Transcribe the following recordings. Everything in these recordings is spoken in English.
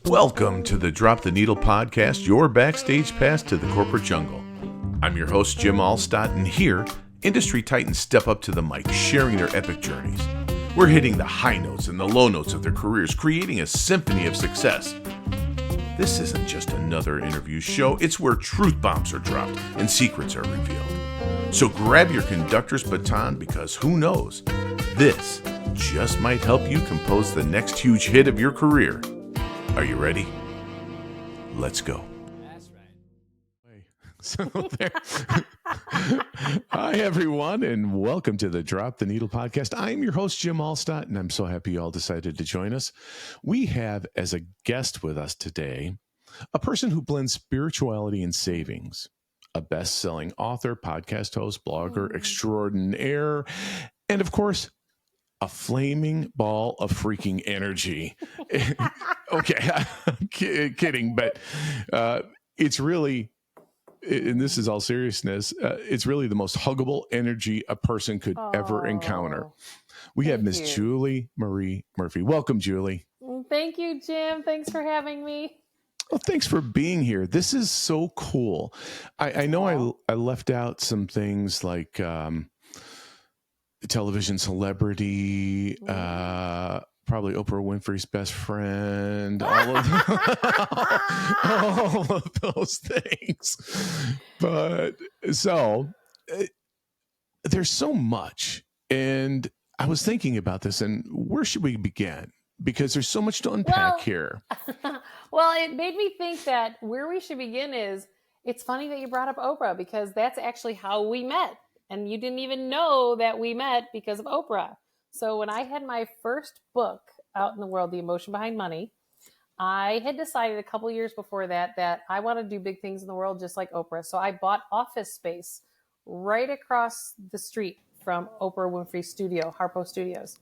Welcome to the Drop the Needle podcast, your backstage pass to the corporate jungle. I'm your host, Jim Allstott, and here, industry titans step up to the mic, sharing their epic journeys. We're hitting the high notes and the low notes of their careers, creating a symphony of success. This isn't just another interview show, it's where truth bombs are dropped and secrets are revealed. So grab your conductor's baton because who knows, this just might help you compose the next huge hit of your career. Are you ready? Let's go. That's right. So there. Hi, everyone, and welcome to the Drop the Needle podcast. I'm your host, Jim Allstott, and I'm so happy you all decided to join us. We have as a guest with us today a person who blends spirituality and savings, a best-selling author, podcast host, blogger extraordinaire, and of course, a flaming ball of freaking energy. Okay, I'm kidding, but it's really, and this is all seriousness, it's really the most huggable energy a person could ever encounter. We have Miss Julie Marie Murphy. Welcome, Julie. Thank you, Jim. Thanks for having me. Well, thanks for being here. This is so cool. I know I left out some things like television celebrity, probably Oprah Winfrey's best friend, all of those things. But so there's so much. And I was thinking about this, and where should we begin? Because there's so much to unpack here. Well, it made me think that where we should begin is, it's funny that you brought up Oprah, because that's actually how we met. And you didn't even know that we met because of Oprah. So when I had my first book out in the world, The Emotion Behind Money, I had decided a couple years before that I want to do big things in the world just like Oprah. So I bought office space right across the street from Oprah Winfrey's studio, Harpo Studios.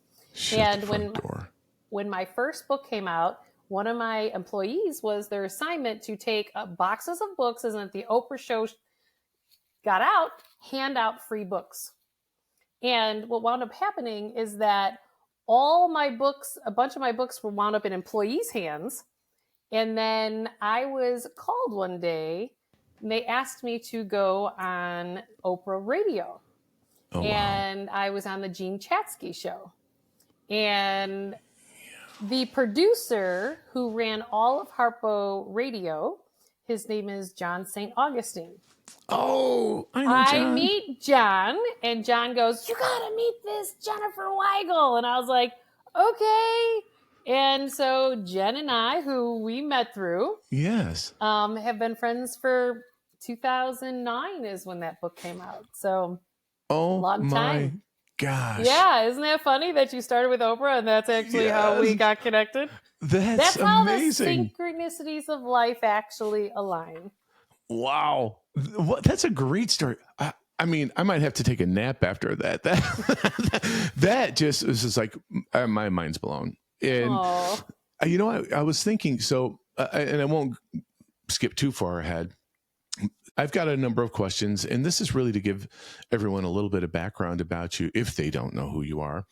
When my first book came out, one of my employees was their assignment to take boxes of books, and at the Oprah show got out, hand out free books. And what wound up happening is that all my books, a bunch of my books were wound up in employees' hands. And then I was called one day and they asked me to go on Oprah Radio. Oh, and wow. I was on the Gene Chatsky show. And the producer who ran all of Harpo Radio, his name is John St. Augustine. Oh, I know John. I meet John, and John goes, "You gotta meet this Jennifer Weigel." And I was like, okay. And so Jen and I, who we met through, have been friends for 2009 is when that book came out. So long time. Gosh. Yeah, isn't that funny that you started with Oprah and that's actually how we got connected? That's how amazing. The synchronicities of life actually align. Wow. That's a great story. I mean, I might have to take a nap after that. That just is just like, my mind's blown. And, you know, I was thinking, so, and I won't skip too far ahead. I've got a number of questions, and this is really to give everyone a little bit of background about you if they don't know who you are.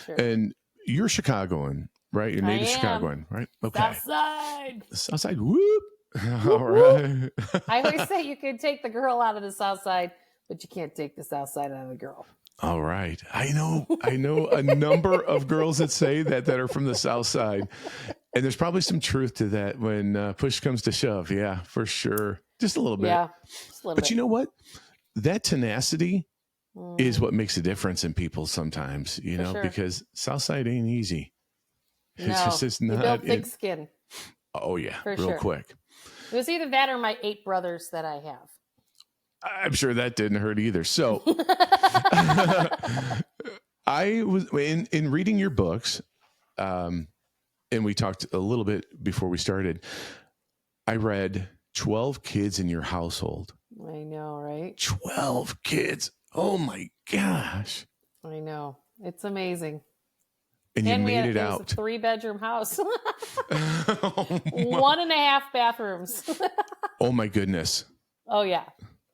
Sure. And you're Chicagoan, right? You're native Chicagoan, right? Okay. Southside. Whoop. All right. I always say you can take the girl out of the South Side, but you can't take the South Side out of the girl. All right. I know a number of girls that say that are from the South Side. And there's probably some truth to that when push comes to shove. Yeah, for sure. Just a little bit. Yeah, just a little bit. You know what? That tenacity is what makes a difference in people sometimes, you know, because South Side ain't easy. It's just not. You build thick skin. Oh, yeah. For real quick. It was either that or my 8 brothers that I have. I'm sure that didn't hurt either. So I was in reading your books, and we talked a little bit before we started. I read 12 kids in your household. I know, right? 12 kids. Oh my gosh. I know. It's amazing. And you made it out. It was a 3-bedroom house. 1.5 bathrooms. Oh my goodness. Oh yeah.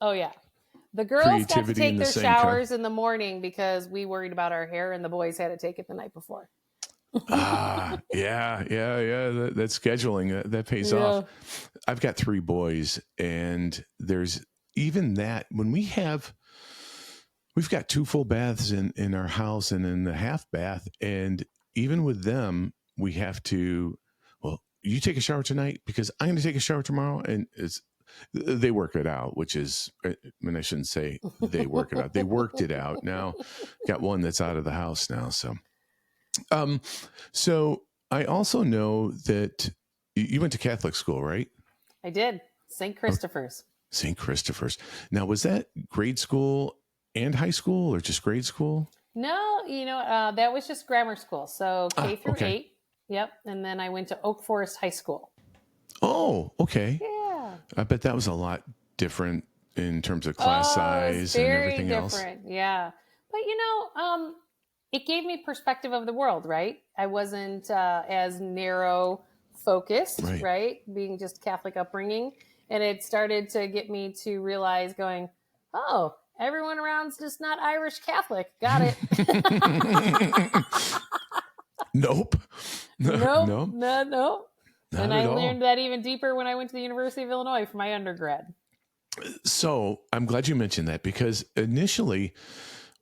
The girls got to take their showers in the morning because we worried about our hair, and the boys had to take it the night before. Yeah. That scheduling, that pays off. Yeah. I've got 3 boys, and there's even that when we've got 2 full baths in our house and in the half bath. And even with them, we have to, well, you take a shower tonight because I'm going to take a shower tomorrow. And they work it out, which is, I mean, I shouldn't say they work it out. They worked it out. Now got one that's out of the house now. Um, so I also know that you went to Catholic school, right? I did. St. Oh, Christopher's. St. Christopher's. Now, was that grade school and high school or just grade school? No, that was just grammar school. So K through Okay. 8. Yep. And then I went to Oak Forest High School. Oh, okay. Yeah. I bet that was a lot different in terms of class size and everything else. Very different. Yeah. But it gave me perspective of the world, right? I wasn't as narrow focused, right? Being just Catholic upbringing. And it started to get me to realize going, oh, everyone around's just not Irish Catholic. Got it. Nope. No. Not And at I all. learned that even deeper when I went to the University of Illinois for my undergrad. So I'm glad you mentioned that, because initially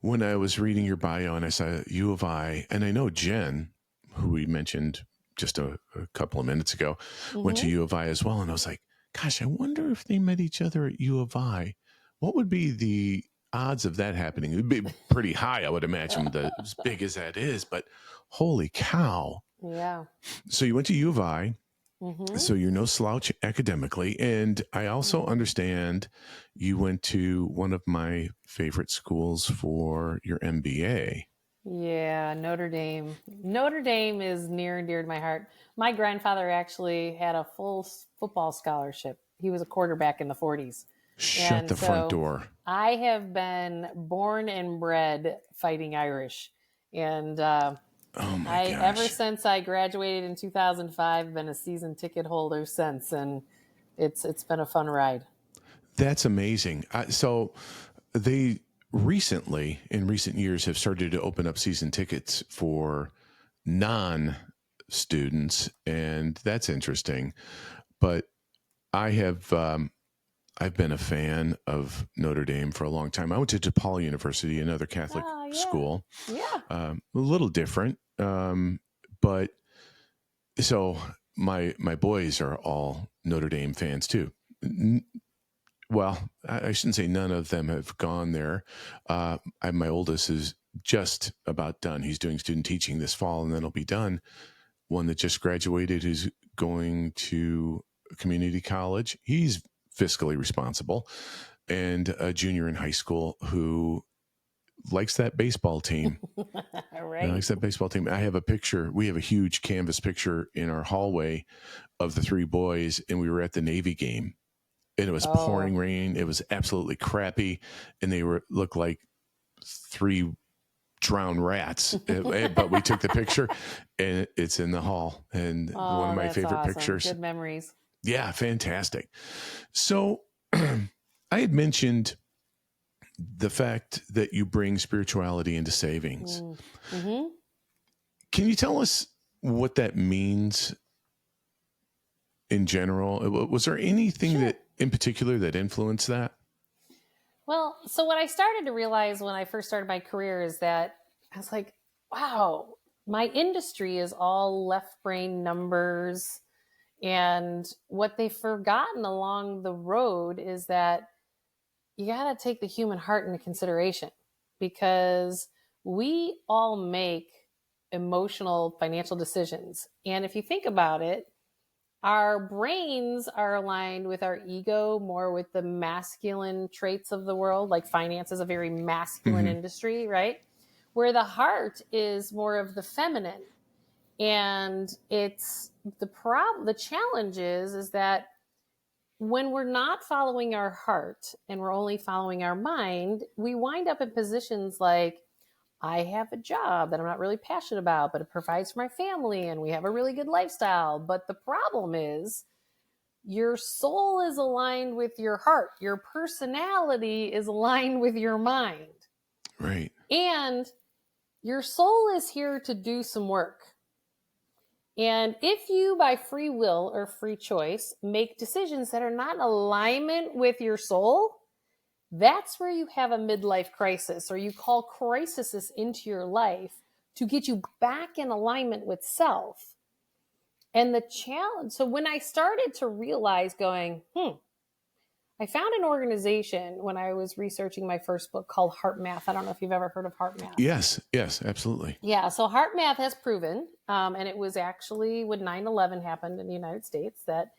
when I was reading your bio and I saw U of I, and I know Jen, who we mentioned just a couple of minutes ago, went to U of I as well. And I was like, gosh, I wonder if they met each other at U of I. What would be the odds of that happening? It would be pretty high, I would imagine, as big as that is. But holy cow. Yeah. So you went to U of I. So you're no slouch academically. And I also understand you went to one of my favorite schools for your MBA. Yeah, Notre Dame. Notre Dame is near and dear to my heart. My grandfather actually had a full football scholarship. He was a quarterback in the 40s. Shut the front door. I have been born and bred fighting Irish. And oh my gosh. ever since I graduated in 2005, been a season ticket holder since. And it's been a fun ride. That's amazing. So they recently, in recent years, have started to open up season tickets for non-students, and that's interesting. But I have, I've been a fan of Notre Dame for a long time. I went to DePaul University, another Catholic school. Yeah. A little different, but so my boys are all Notre Dame fans too. Well, I shouldn't say none of them have gone there. My oldest is just about done. He's doing student teaching this fall, and then he'll be done. One that just graduated is going to community college. He's fiscally responsible, and a junior in high school who likes that baseball team. Right. Likes that baseball team. I have a picture. We have a huge canvas picture in our hallway of the 3 boys, and we were at the Navy game. And it was pouring rain. It was absolutely crappy. And they looked like 3 drowned rats. But we took the picture, and it's in the hall. And one of my favorite pictures. Good memories. Yeah, fantastic. So I had mentioned the fact that you bring spirituality into savings. Can you tell us what that means in general? Was there anything that in particular that influenced that? Well, so what I started to realize when I first started my career is that I was like, wow, my industry is all left brain numbers. And what they've forgotten along the road is that you got to take the human heart into consideration, because we all make emotional financial decisions. And if you think about it, our brains are aligned with our ego, more with the masculine traits of the world. Like finance is a very masculine industry, right? Where the heart is more of the feminine. And it's the challenge is that when we're not following our heart and we're only following our mind, we wind up in positions like, I have a job that I'm not really passionate about, but it provides for my family and we have a really good lifestyle. But the problem is your soul is aligned with your heart. Your personality is aligned with your mind. Right. And your soul is here to do some work. And if you, by free will or free choice, make decisions that are not in alignment with your soul, that's where you have a midlife crisis, or you call crises into your life to get you back in alignment with self. And the challenge, so when I started to realize going, I found an organization when I was researching my first book called Heart Math. I don't know if you've ever heard of Heart Math. Yes, absolutely. Yeah, so Heart Math has proven, and it was actually when 9/11 happened in the United States, that,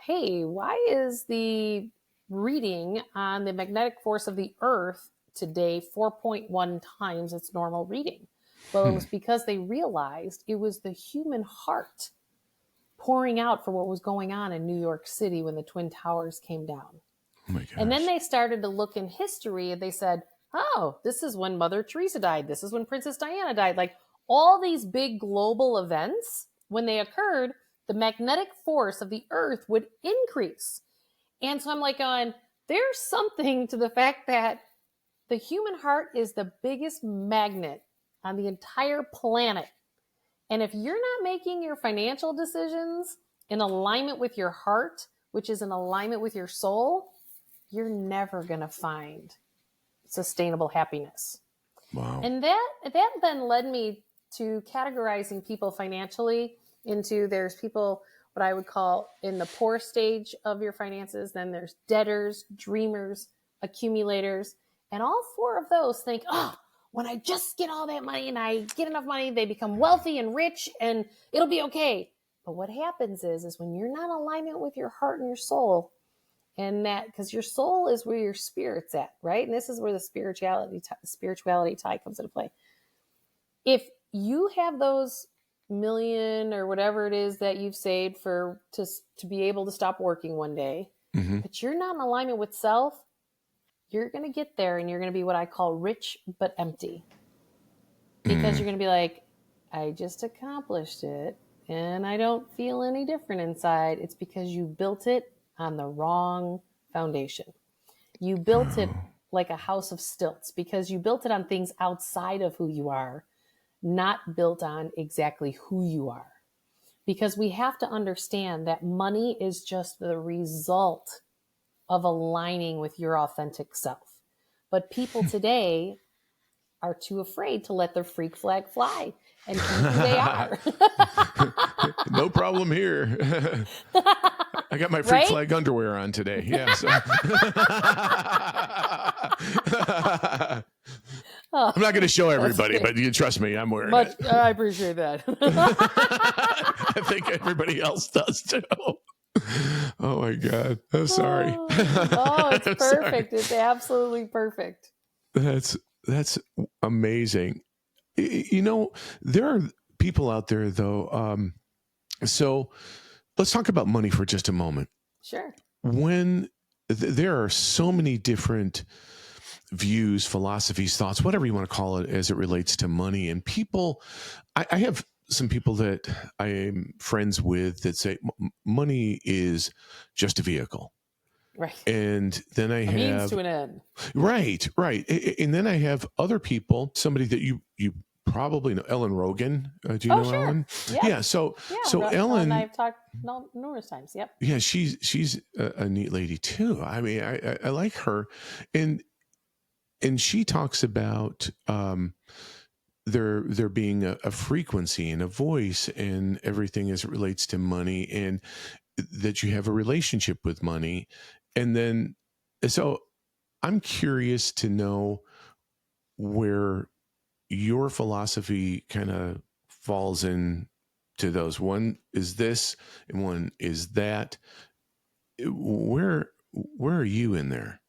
hey, why is the reading on the magnetic force of the Earth today 4.1 times its normal reading? Well, it was because they realized it was the human heart pouring out for what was going on in New York City when the Twin Towers came down. Oh my gosh. And then they started to look in history and they said, oh, this is when Mother Teresa died. This is when Princess Diana died. Like all these big global events, when they occurred, the magnetic force of the Earth would increase. And so I'm like going, there's something to the fact that the human heart is the biggest magnet on the entire planet. And if you're not making your financial decisions in alignment with your heart, which is in alignment with your soul, you're never going to find sustainable happiness. Wow. And that then led me to categorizing people financially into, there's people, what I would call in the poor stage of your finances. Then there's debtors, dreamers, accumulators. And all four of those think, when I just get all that money and I get enough money, they become wealthy and rich and it'll be okay. But what happens is when you're not in alignment with your heart and your soul, and that, because your soul is where your spirit's at, right? And this is where the spirituality tie comes into play. If you have those million or whatever it is that you've saved to be able to stop working one day, but you're not in alignment with self, you're going to get there and you're going to be what I call rich but empty. Because you're going to be like, I just accomplished it and I don't feel any different inside. It's because you built it on the wrong foundation. You built it like a house of stilts because you built it on things outside of who you are, not built on exactly who you are. Because we have to understand that money is just the result of aligning with your authentic self. But people today are too afraid to let their freak flag fly and be who they are. No problem here. I got my freak flag underwear on today. Yeah. So. I'm not going to show everybody, but you trust me, I'm wearing it. I appreciate that. I think everybody else does too. Oh my God. I'm sorry. It's perfect. Sorry. It's absolutely perfect. That's amazing. You know, there are people out there though. So let's talk about money for just a moment. Sure. When there are so many different views, philosophies, thoughts, whatever you want to call it, as it relates to money, and people, I have some people that I am friends with that say money is just a vehicle. Right. And then I have means to an end. Right. And then I have other people, somebody that you probably know, Ellen Rogan. Do you know sure. Ellen? Yeah. So Ellen Ellen and I've talked numerous times. Yep. Yeah. She's a neat lady too. I mean, I like her. And she talks about, there being a frequency and a voice and everything as it relates to money, and that you have a relationship with money. And then, so I'm curious to know where your philosophy kind of falls in to those. One is this and one is that. Where are you in there?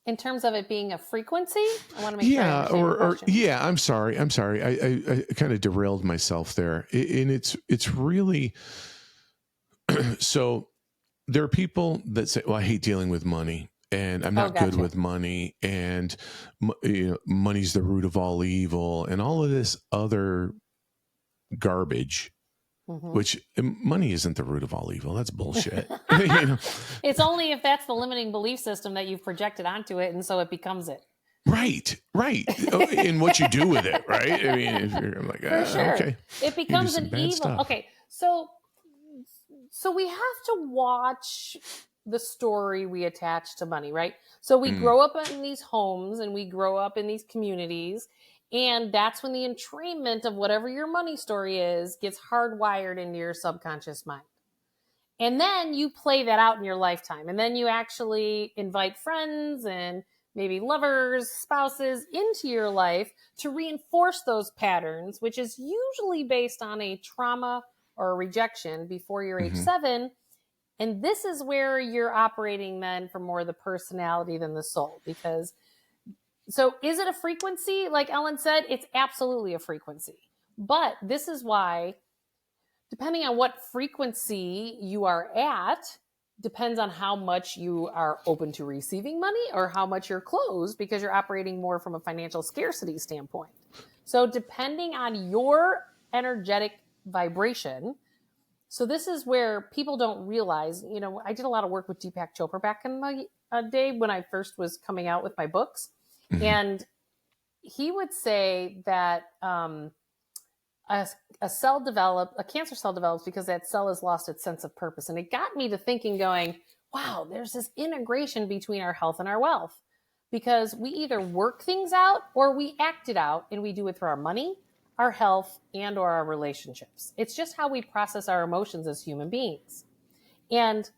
In terms of it being a frequency, I want to make sure I understand your question. I'm sorry. I kind of derailed myself there. And it's really, so there are people that say, well, I hate dealing with money and I'm not good with money, and money's the root of all evil and all of this other garbage. Which money isn't the root of all evil. That's bullshit. It's only if that's the limiting belief system that you've projected onto it, and so it becomes it. Right. And what you do with it, right? I mean, if you're like, For sure. Okay, it becomes an evil. Stuff. Okay, So we have to watch the story we attach to money, right? So we grow up in these homes and we grow up in these communities, and that's when the entrainment of whatever your money story is gets hardwired into your subconscious mind. And then you play that out in your lifetime. And then you actually invite friends and maybe lovers, spouses into your life to reinforce those patterns, which is usually based on a trauma or a rejection before you're age 7. And this is where you're operating then for more the personality than the soul. Because, so is it a frequency? Like Ellen said, it's absolutely a frequency. But this is why, depending on what frequency you are at, depends on how much you are open to receiving money or how much you're closed, because you're operating more from a financial scarcity standpoint. So depending on your energetic vibration, so this is where people don't realize, I did a lot of work with Deepak Chopra back in the day when I first was coming out with my books. And he would say that a cancer cell develops because that cell has lost its sense of purpose. And it got me to thinking, going, wow, there's this integration between our health and our wealth, because we either work things out or we act it out, and we do it through our money, our health, and or our relationships. It's just how we process our emotions as human beings. And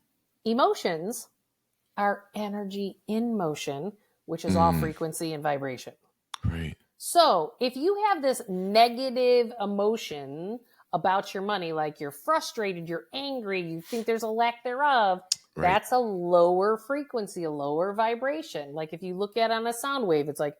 emotions are energy in motion, which is all frequency and vibration. Right. So if you have this negative emotion about your money, like you're frustrated, you're angry, you think there's a lack thereof, that's a lower frequency, a lower vibration. Like if you look at it on a sound wave, it's like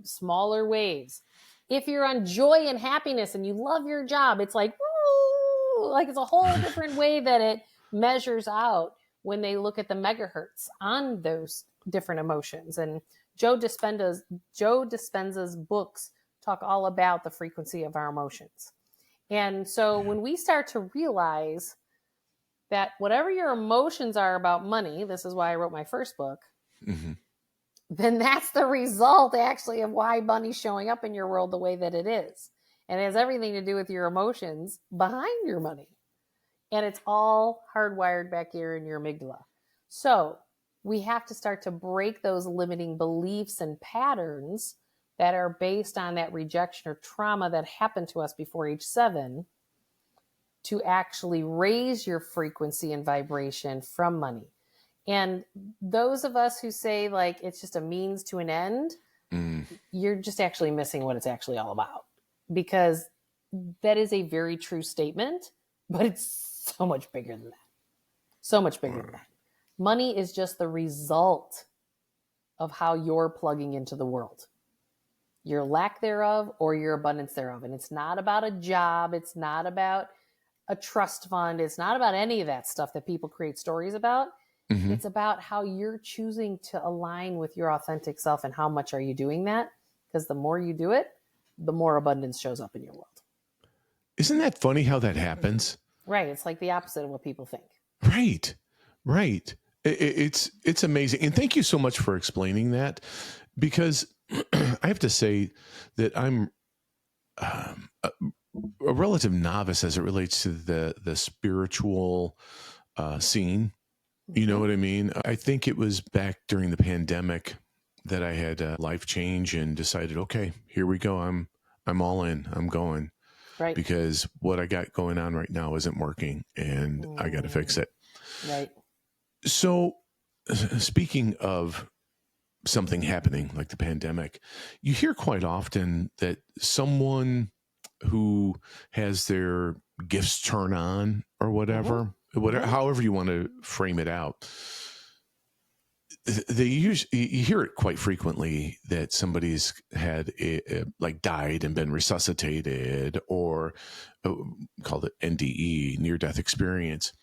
smaller waves. If you're on joy and happiness and you love your job, it's like, woo, like it's a whole different way that it measures out when they look at the megahertz on those different emotions. And Joe Dispenza's books talk all about the frequency of our emotions. And so when we start to realize that whatever your emotions are about money, this is why I wrote my first book, then that's the result actually of why money's showing up in your world the way that it is. And it has everything to do with your emotions behind your money. And it's all hardwired back here in your amygdala. So we have to start to break those limiting beliefs and patterns that are based on that rejection or trauma that happened to us before age 7, to actually raise your frequency and vibration from money. And those of us who say like it's just a means to an end, you're just actually missing what it's actually all about, because that is a very true statement, but it's so much bigger than that. So much bigger than that. Money is just the result of how you're plugging into the world, your lack thereof or your abundance thereof. And it's not about a job. It's not about a trust fund. It's not about any of that stuff that people create stories about. It's about how you're choosing to align with your authentic self, and how much are you doing that? Because the more you do it, the more abundance shows up in your world. Isn't that funny how that happens? Right. It's like the opposite of what people think. Right. It's amazing. And thank you so much for explaining that, because I have to say that I'm a relative novice as it relates to the spiritual scene. You know what I mean? I think it was back during the pandemic that I had a life change and decided, okay, here we go. I'm all in. I'm going. Right. Because what I got going on right now isn't working, and I got to fix it. Right. So speaking of something happening like the pandemic, you hear quite often that someone who has their gifts turn on or whatever, however you want to frame it out, you hear it quite frequently that somebody's had like died and been resuscitated, or called it NDE, near death experience.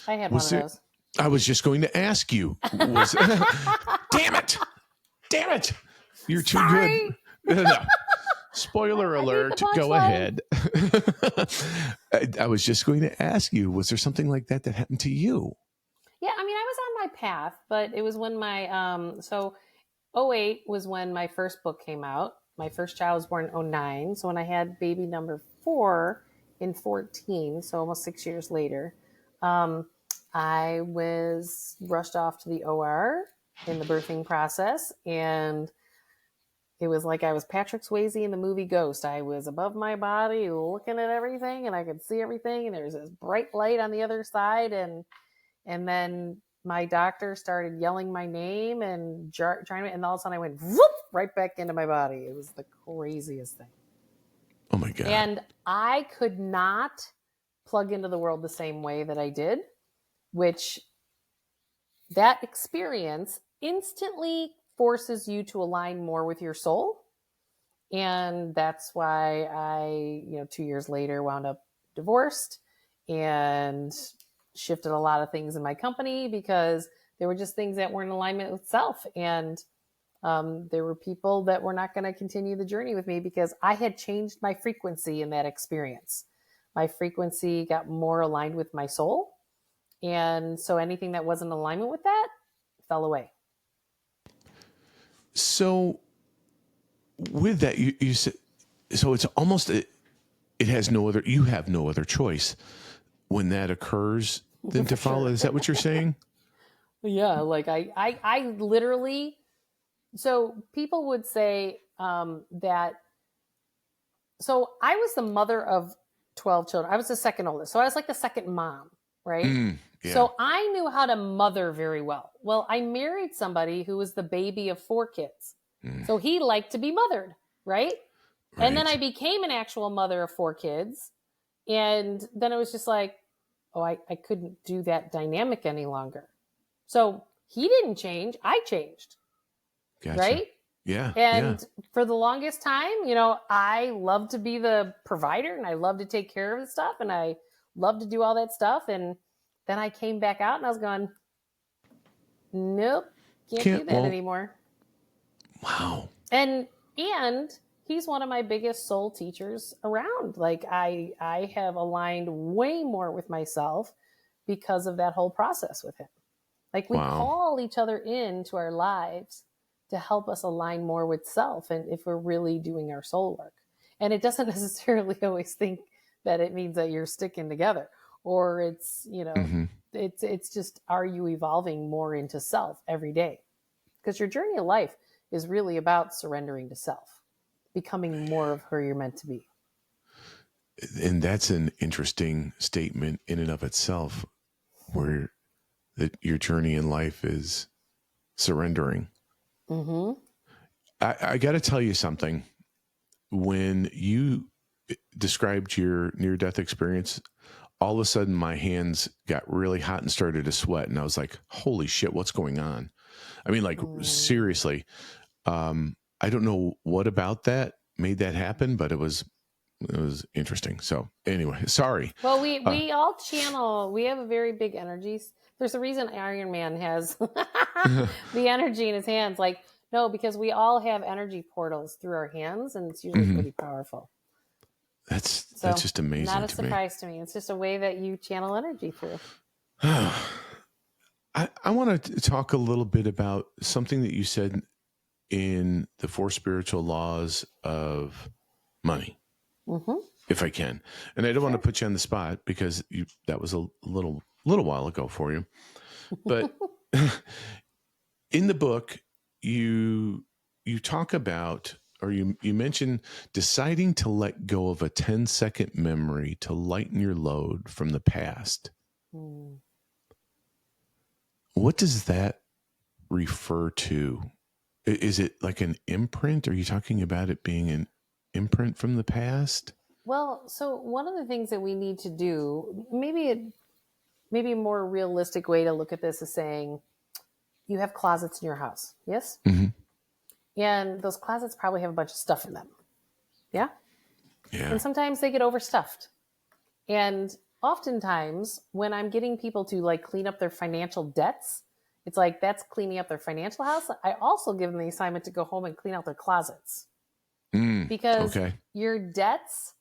I had one of those. I was just going to ask you. Damn it! You're too good. No. Spoiler alert. Go ahead. I was just going to ask you, was there something like that happened to you? Yeah, I mean, I was on my path, but it was when my, so 2008 was when my first book came out. My first child was born in 2009. So when I had baby number 4 in 14, so almost 6 years later, I was rushed off to the OR in the birthing process, and it was like I was Patrick Swayze in the movie Ghost. I was above my body looking at everything, and I could see everything, and there was this bright light on the other side, and then my doctor started yelling my name and trying to, and all of a sudden I went whoop, right back into my body. It was the craziest thing. Oh my God. And I could not plug into the world the same way that I did, which that experience instantly forces you to align more with your soul. And that's why I, 2 years later wound up divorced and shifted a lot of things in my company because there were just things that weren't in alignment with self. And there were people that were not going to continue the journey with me because I had changed my frequency in that experience. My frequency got more aligned with my soul. And so anything that wasn't in alignment with that fell away. So with that, you said, so it's almost, it has no other, you have no other choice when that occurs than to follow. Sure. Is that what you're saying? Yeah. Like I literally, so people would say that, so I was the mother of 12 children. I was the second oldest. So I was like the second mom, right? Yeah. So I knew how to mother very well. Well, I married somebody who was the baby of 4 kids. So he liked to be mothered, right? And then I became an actual mother of 4 kids. And then it was just like, oh, I couldn't do that dynamic any longer. So he didn't change. I changed. Gotcha. Right? Yeah. And for the longest time, I loved to be the provider and I loved to take care of the stuff and I loved to do all that stuff. And then I came back out and I was going, nope, can't do that anymore. Wow. And he's one of my biggest soul teachers around. Like I have aligned way more with myself because of that whole process with him. Like we call each other into our lives to help us align more with self and if we're really doing our soul work. And it doesn't necessarily always think that it means that you're sticking together or it's, it's just, are you evolving more into self every day? Because your journey of life is really about surrendering to self, becoming more of who you're meant to be. And that's an interesting statement in and of itself, where your journey in life is surrendering. Mm-hmm. I got to tell you something. When you described your near-death experience, all of a sudden my hands got really hot and started to sweat. And I was like, holy shit, what's going on? I mean, like, seriously. I don't know what about that made that happen, but it was interesting. So anyway, sorry. Well, we all channel, we have a very big energy. There's a reason Iron Man has the energy in his hands. Like, no, because we all have energy portals through our hands and it's usually pretty powerful. That's just amazing. Not a surprise to me. It's just a way that you channel energy through. I want to talk a little bit about something that you said in the 4 spiritual laws of money, if I can. And I don't want to put you on the spot because that was a little while ago for you. But in the book, you talk about, or you mention deciding to let go of a 10-second memory to lighten your load from the past. What does that refer to? Is it like an imprint? Are you talking about it being an imprint from the past? Well, so one of the things that we need to do, maybe a more realistic way to look at this is saying you have closets in your house. Yes? Mm-hmm. And those closets probably have a bunch of stuff in them. Yeah? Yeah. And sometimes they get overstuffed. And oftentimes when I'm getting people to like clean up their financial debts, it's like that's cleaning up their financial house. I also give them the assignment to go home and clean out their closets. Because your debts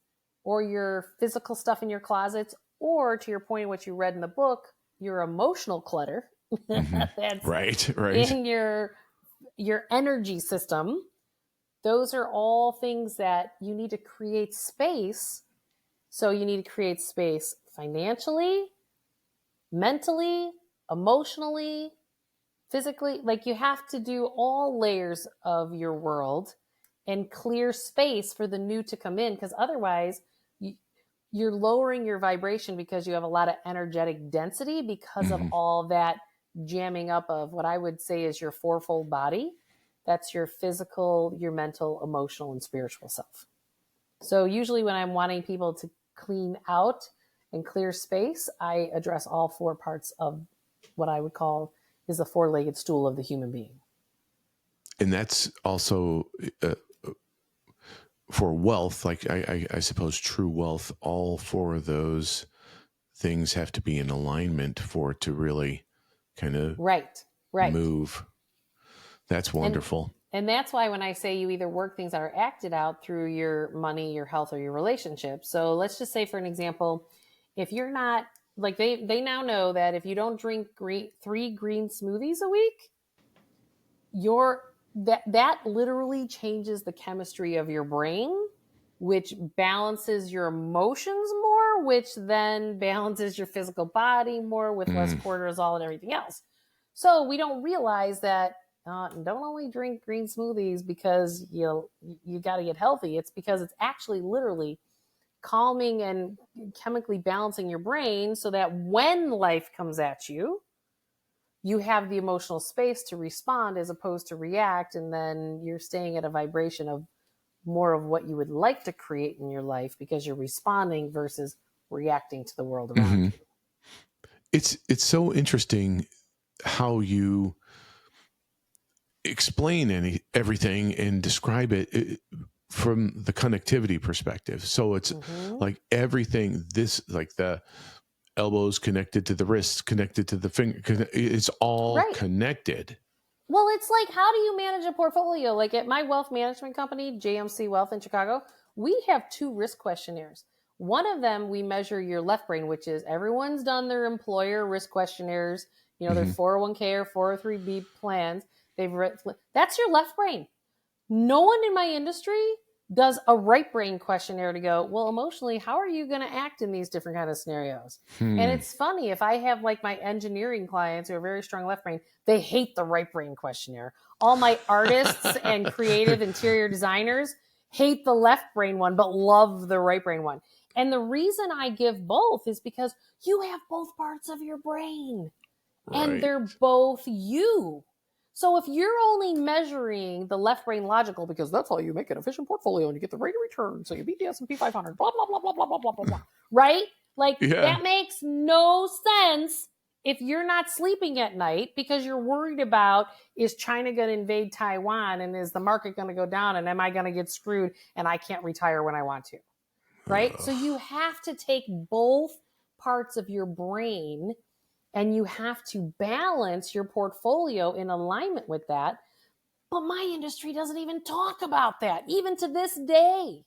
or your physical stuff in your closets, or to your point, what you read in the book, your emotional clutter, that's right. in your energy system, those are all things that you need to create space So you need to create space financially, mentally, emotionally, physically. Like you have to do all layers of your world and clear space for the new to come in, because otherwise you're lowering your vibration because you have a lot of energetic density because of all that jamming up of what I would say is your fourfold body. That's your physical, your mental, emotional, and spiritual self. So usually when I'm wanting people to clean out and clear space, I address all four parts of what I would call is the four-legged stool of the human being. And that's also for wealth, like I suppose true wealth, all four of those things have to be in alignment for it to really kind of right move. That's wonderful. And that's why when I say you either work things that are acted out through your money, your health, or your relationship. So let's just say, for an example, if you're not, like they now know that if you don't drink 3 green smoothies a week, that literally changes the chemistry of your brain, which balances your emotions more, which then balances your physical body more with less cortisol and everything else. So we don't realize that don't only drink green smoothies because you got to get healthy. It's because it's actually literally calming and chemically balancing your brain so that when life comes at you, you have the emotional space to respond as opposed to react. And then you're staying at a vibration of more of what you would like to create in your life because you're responding versus reacting to the world around you. It's so interesting how you explain everything and describe it from the connectivity perspective. So it's like everything, like the elbows connected to the wrists, connected to the finger, it's all connected. Well, it's like, how do you manage a portfolio? Like at my wealth management company, JMC Wealth in Chicago, we have 2 risk questionnaires. One of them, we measure your left brain, which is everyone's done their employer risk questionnaires, their 401k or 403b plans. That's your left brain. No one in my industry does a right brain questionnaire to go, well, emotionally, how are you going to act in these different kind of scenarios? And it's funny, if I have like my engineering clients who are very strong left brain, they hate the right brain questionnaire. All my artists and creative interior designers hate the left brain one, but love the right brain one. And the reason I give both is because you have both parts of your brain and they're both you. So if you're only measuring the left brain logical, because that's how you make an efficient portfolio and you get the rate of return, so you beat the S&P 500, blah, blah, blah, blah, blah, blah, blah, blah, blah, right? Like that makes no sense if you're not sleeping at night because you're worried about, is China going to invade Taiwan and is the market going to go down and am I going to get screwed and I can't retire when I want to, right? So you have to take both parts of your brain and you have to balance your portfolio in alignment with that. But my industry doesn't even talk about that, even to this day.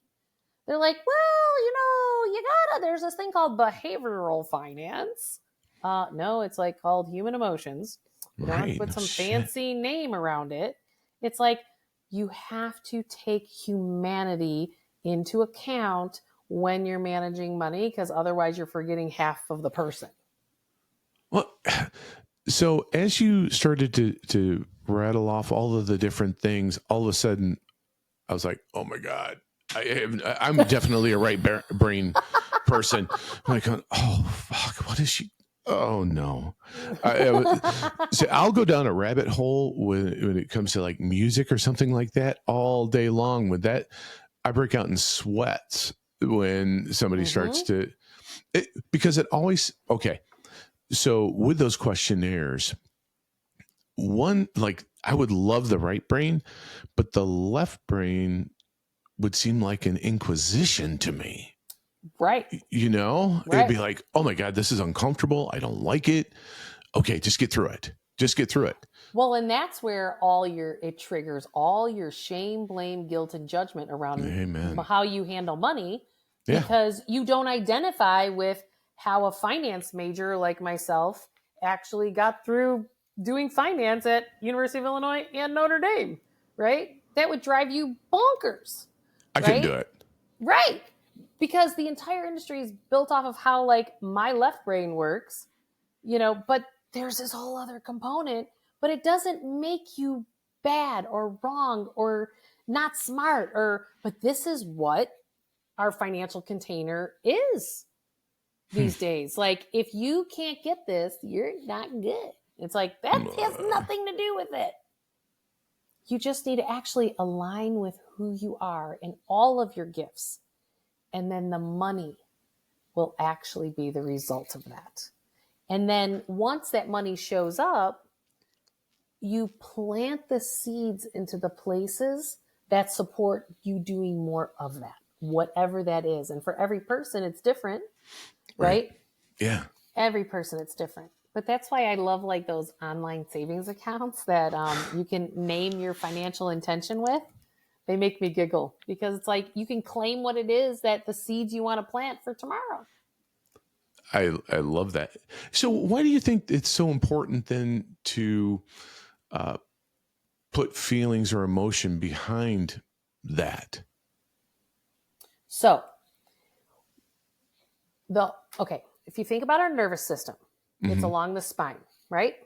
They're like, well, there's this thing called behavioral finance. No, it's like called human emotions. You don't have to put some fancy name around it. It's like you have to take humanity into account when you're managing money, because otherwise you're forgetting half of the person. Well, so as you started to rattle off all of the different things, all of a sudden I was like, oh my God, I'm definitely a right brain person. I'm like, oh, fuck, what is she? Oh no. So I'll go down a rabbit hole when it comes to like music or something like that all day long. With that, I break out in sweats when somebody starts to, because it always, so with those questionnaires, one, like I would love the right brain, but the left brain would seem like an inquisition to me. Right. It'd be like, oh my God, this is uncomfortable. I don't like it. Okay, just get through it. Just get through it. Well, and that's where it triggers all your shame, blame, guilt, and judgment around how you handle money, because you don't identify with how a finance major like myself actually got through doing finance at University of Illinois and Notre Dame, right? That would drive you bonkers. I couldn't do it. Right. because the entire industry is built off of how like my left brain works, but there's this whole other component, but it doesn't make you bad or wrong or not smart but this is what our financial container is these days. Like, if you can't get this, you're not good. It's like, that has nothing to do with it. You just need to actually align with who you are and all of your gifts. And then the money will actually be the result of that. And then once that money shows up, you plant the seeds into the places that support you doing more of that, whatever that is. And for every person, it's different, right? Yeah. Every person, it's different. But that's why I love like those online savings accounts that you can name your financial intention with. They make me giggle because it's like you can claim what it is that the seeds you want to plant for tomorrow. I love that. So why do you think it's so important then to put feelings or emotion behind that? So if you think about our nervous system, it's along the spine, right?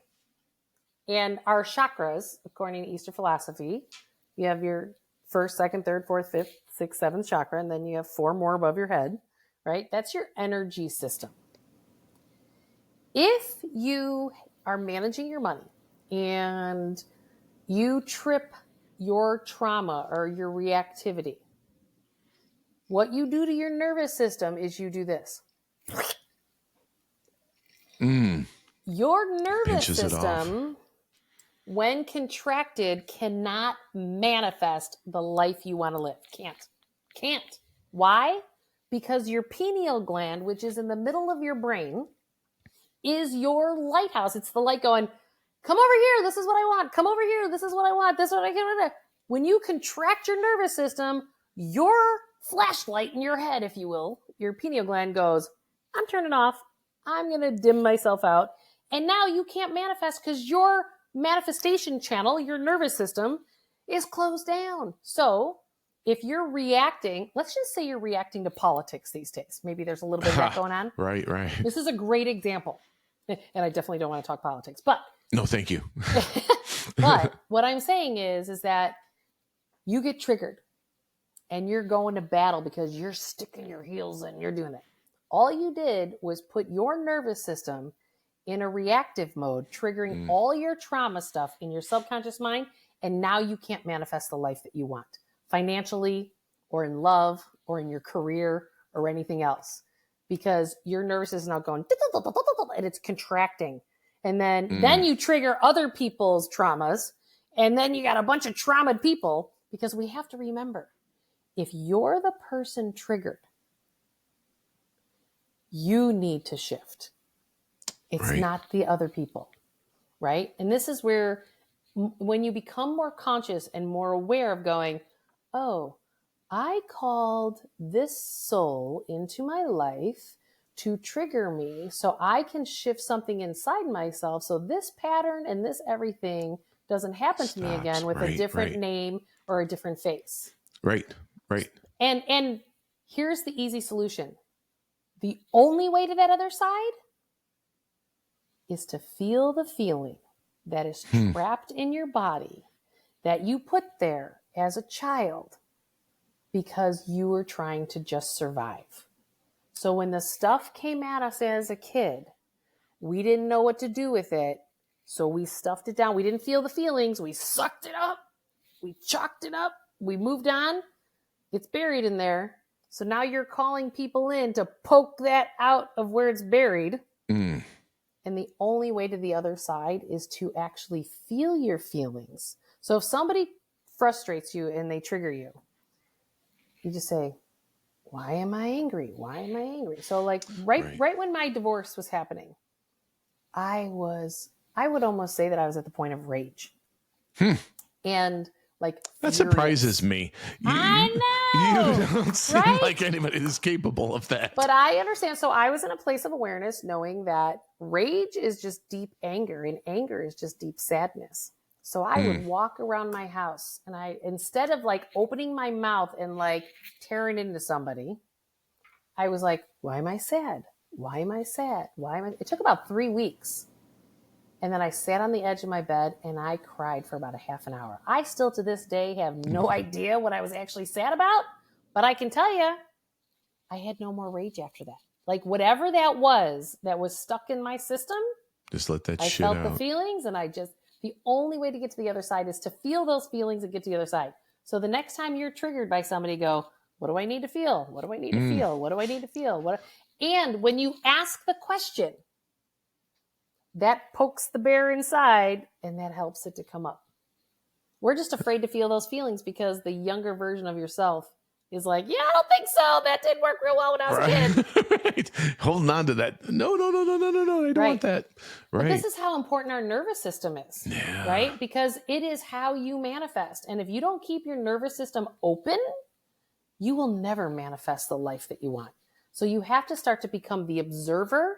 And our chakras, according to Eastern philosophy, you have your first, second, third, fourth, fifth, sixth, seventh chakra, and then you have 4 more above your head, right? That's your energy system. If you are managing your money and you trip your trauma or your reactivity, what you do to your nervous system is you do this. Your nervous system, when contracted, cannot manifest the life you want to live. Can't. Why? Because your pineal gland, which is in the middle of your brain, is your lighthouse. It's the light going, come over here, this is what I want. Come over here, this is what I want. This is what I get. When you contract your nervous system, your flashlight in your head, if you will, your pineal gland goes, I'm turning off. I'm going to dim myself out. And now you can't manifest because your manifestation channel, your nervous system, is closed down. So if you're reacting, let's just say you're reacting to politics these days. Maybe there's a little bit of that going on. Right. This is a great example. And I definitely don't want to talk politics, but. No, thank you. But what I'm saying is that you get triggered and you're going to battle because you're sticking your heels in, you're doing it. All you did was put your nervous system in a reactive mode, triggering all your trauma stuff in your subconscious mind. And now you can't manifest the life that you want financially or in love or in your career or anything else, because your nervous is now going and it's contracting. And then you trigger other people's traumas. And then you got a bunch of traumatized people, because we have to remember, if you're the person triggered, you need to shift. It's not the other people, right? And this is where, when you become more conscious and more aware of going, oh, I called this soul into my life to trigger me so I can shift something inside myself so this pattern and this everything doesn't happen to me again with a different name or a different face. Right. And here's the easy solution. The only way to that other side is to feel the feeling that is trapped in your body that you put there as a child because you were trying to just survive. So when the stuff came at us as a kid, we didn't know what to do with it. So we stuffed it down. We didn't feel the feelings. We sucked it up. We chalked it up. We moved on. It's buried in there. So now you're calling people in to poke that out of where it's buried. And the only way to the other side is to actually feel your feelings. So if somebody frustrates you and they trigger you, you just say, why am I angry? Why am I angry? So like right when my divorce was happening, I would almost say that I was at the point of rage. And like, that furious. surprises me. I know. You don't seem like anybody that's capable of that. But I understand. So I was in a place of awareness, knowing that rage is just deep anger and anger is just deep sadness. So I would walk around my house and instead of like opening my mouth and like tearing into somebody, I was like, why am I sad? Why am I sad? It took about 3 weeks. And then I sat on the edge of my bed and I cried for about a half an hour. I still to this day have no idea what I was actually sad about, but I can tell you, I had no more rage after that. Like whatever that was stuck in my system, just let that I shit felt out. the feelings, and the only way to get to the other side is to feel those feelings and get to the other side. So the next time you're triggered by somebody, go, what do I need to feel? What do I need to feel? What do I need to feel? And when you ask the question, that pokes the bear inside and that helps it to come up. We're just afraid to feel those feelings because the younger version of yourself is like, yeah, I don't think so. That didn't work real well when I was a kid. Right. Holding on to that. No. I don't want that. Right. But this is how important our nervous system is. Yeah. Right? Because it is how you manifest. And if you don't keep your nervous system open, you will never manifest the life that you want. So you have to start to become the observer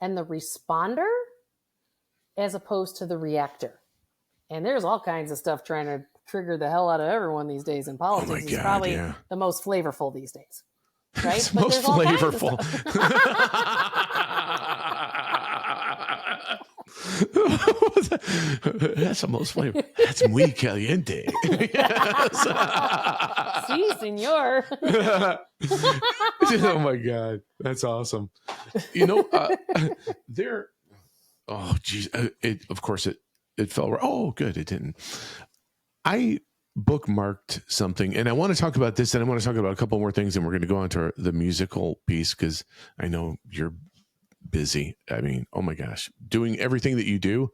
and the responder as opposed to the reactor. And there's all kinds of stuff trying to trigger the hell out of everyone these days in politics. It's probably the most flavorful these days. Right? It's most flavorful. That's the most flavor. That's muy caliente. Si, senor. Oh my God. That's awesome. Oh geez. Of course it fell. Oh, good. It didn't. I bookmarked something, and I want to talk about this, and I want to talk about a couple more things, and we're going to go on to the musical piece because I know you're busy. I mean, oh my gosh, doing everything that you do.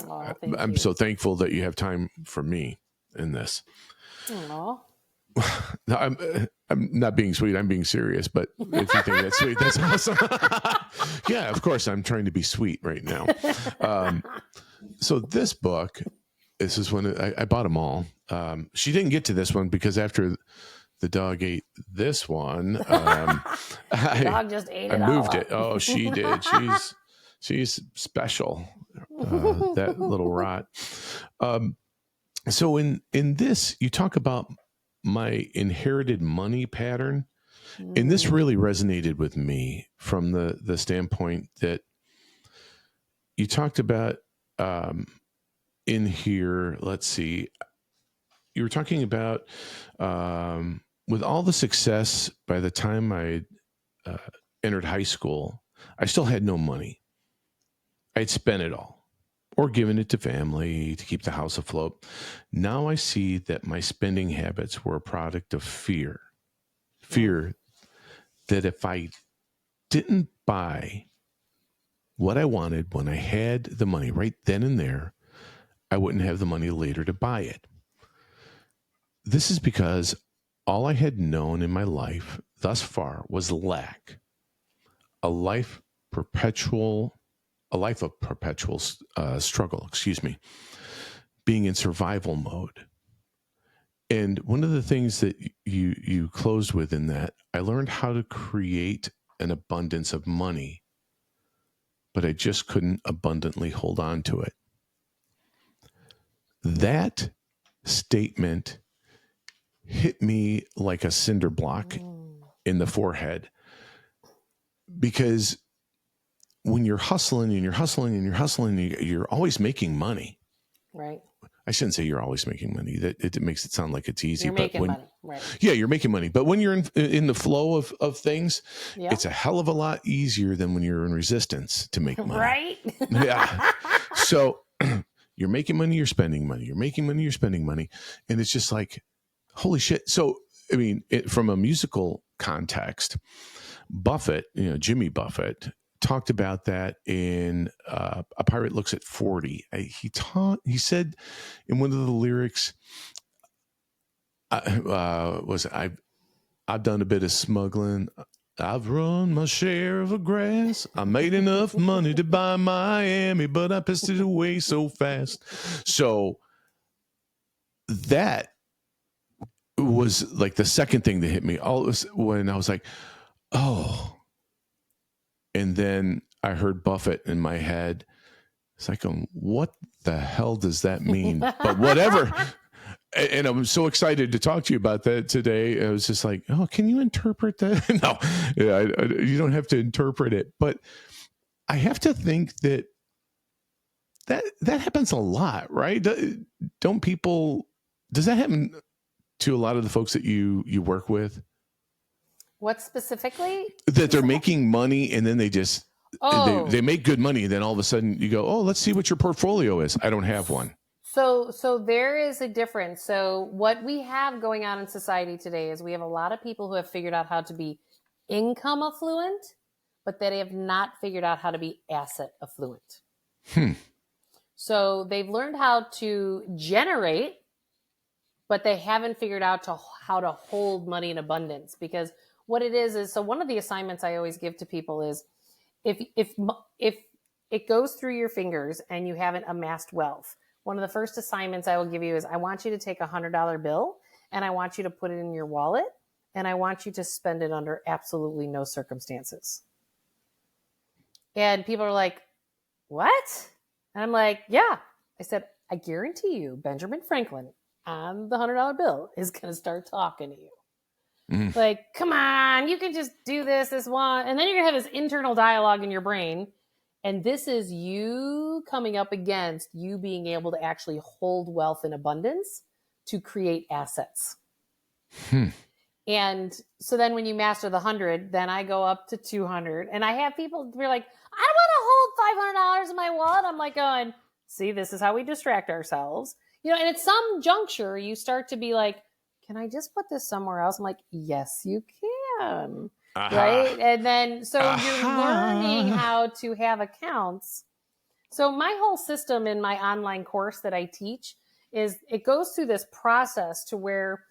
Oh, I'm so thankful that you have time for me in this. Aww. No, I'm not being sweet. I'm being serious. But if you think that's sweet, that's awesome. Yeah, of course, I'm trying to be sweet right now. So this book. This is when I bought them all. She didn't get to this one because after the dog ate this one, dog just ate it. I moved it. Oh, she did. She's special. That little rot. So in this, you talk about my inherited money pattern, and this really resonated with me from the standpoint that you talked about. In here, let's see, you were talking about with all the success by the time I entered high school, I still had no money. I'd spent it all or given it to family to keep the house afloat. Now I see that my spending habits were a product of fear that if I didn't buy what I wanted when I had the money right then and there, I wouldn't have the money later to buy it. This is because all I had known in my life thus far was lack, a life of perpetual struggle, being in survival mode. And one of the things that you closed with in that, I learned how to create an abundance of money, but I just couldn't abundantly hold on to it. That statement hit me like a cinder block in the forehead, because when you're hustling and you're hustling and you're hustling, you're always making money. Right. I shouldn't say you're always making money. That it makes it sound like it's easy. You're making money, right? Yeah, you're making money. But when you're in the flow of things, it's a hell of a lot easier than when you're in resistance to make money. Right? Yeah. So you're making money, you're spending money. You're making money, you're spending money. And it's just like, holy shit. So, I mean, from a musical context, Buffett, Jimmy Buffett, talked about that in A Pirate Looks at 40. He said in one of the lyrics, I've done a bit of smuggling. I've run my share of grass. I made enough money to buy Miami, but I pissed it away so fast. So that was like the second thing that hit me. When I was like, oh. And then I heard Buffett in my head. It's like, what the hell does that mean? But whatever. And I'm so excited to talk to you about that today. I was just like, oh, can you interpret that? No, you don't have to interpret it. But I have to think that happens a lot, right? Don't people, does that happen to a lot of the folks that you work with? What specifically? That they're making money and then they just, they make good money. And then all of a sudden you go, oh, let's see what your portfolio is. I don't have one. So there is a difference. So what we have going on in society today is we have a lot of people who have figured out how to be income affluent, but they have not figured out how to be asset affluent. So they've learned how to generate, but they haven't figured out how to hold money in abundance. Because what it is so one of the assignments I always give to people is if it goes through your fingers and you haven't amassed wealth, one of the first assignments I will give you is I want you to take a $100 bill and I want you to put it in your wallet and I want you to spend it under absolutely no circumstances. And people are like, what? And I'm like, yeah. I said, I guarantee you, Benjamin Franklin on the $100 bill is going to start talking to you. Like, come on, you can just do this one. And then you're going to have this internal dialogue in your brain. And this is you coming up against you being able to actually hold wealth in abundance to create assets. And so then when you master the 100, then I go up to 200. And I have people be like, I want to hold $500 in my wallet. I'm like going, see, this is how we distract ourselves. And at some juncture, you start to be like, can I just put this somewhere else? I'm like, yes, you can. Right. And then, so you're learning how to have accounts. So my whole system in my online course that I teach is it goes through this process to where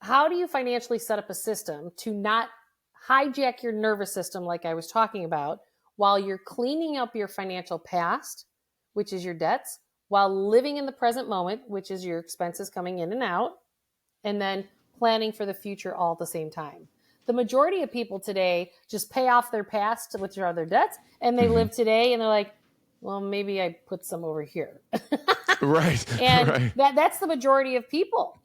how do you financially set up a system to not hijack your nervous system, like I was talking about, while you're cleaning up your financial past, which is your debts, while living in the present moment, which is your expenses coming in and out, and then planning for the future all at the same time. The majority of people today just pay off their past, which are their debts, and they live today and they're like, well, maybe I put some over here. Right. And that's the majority of people,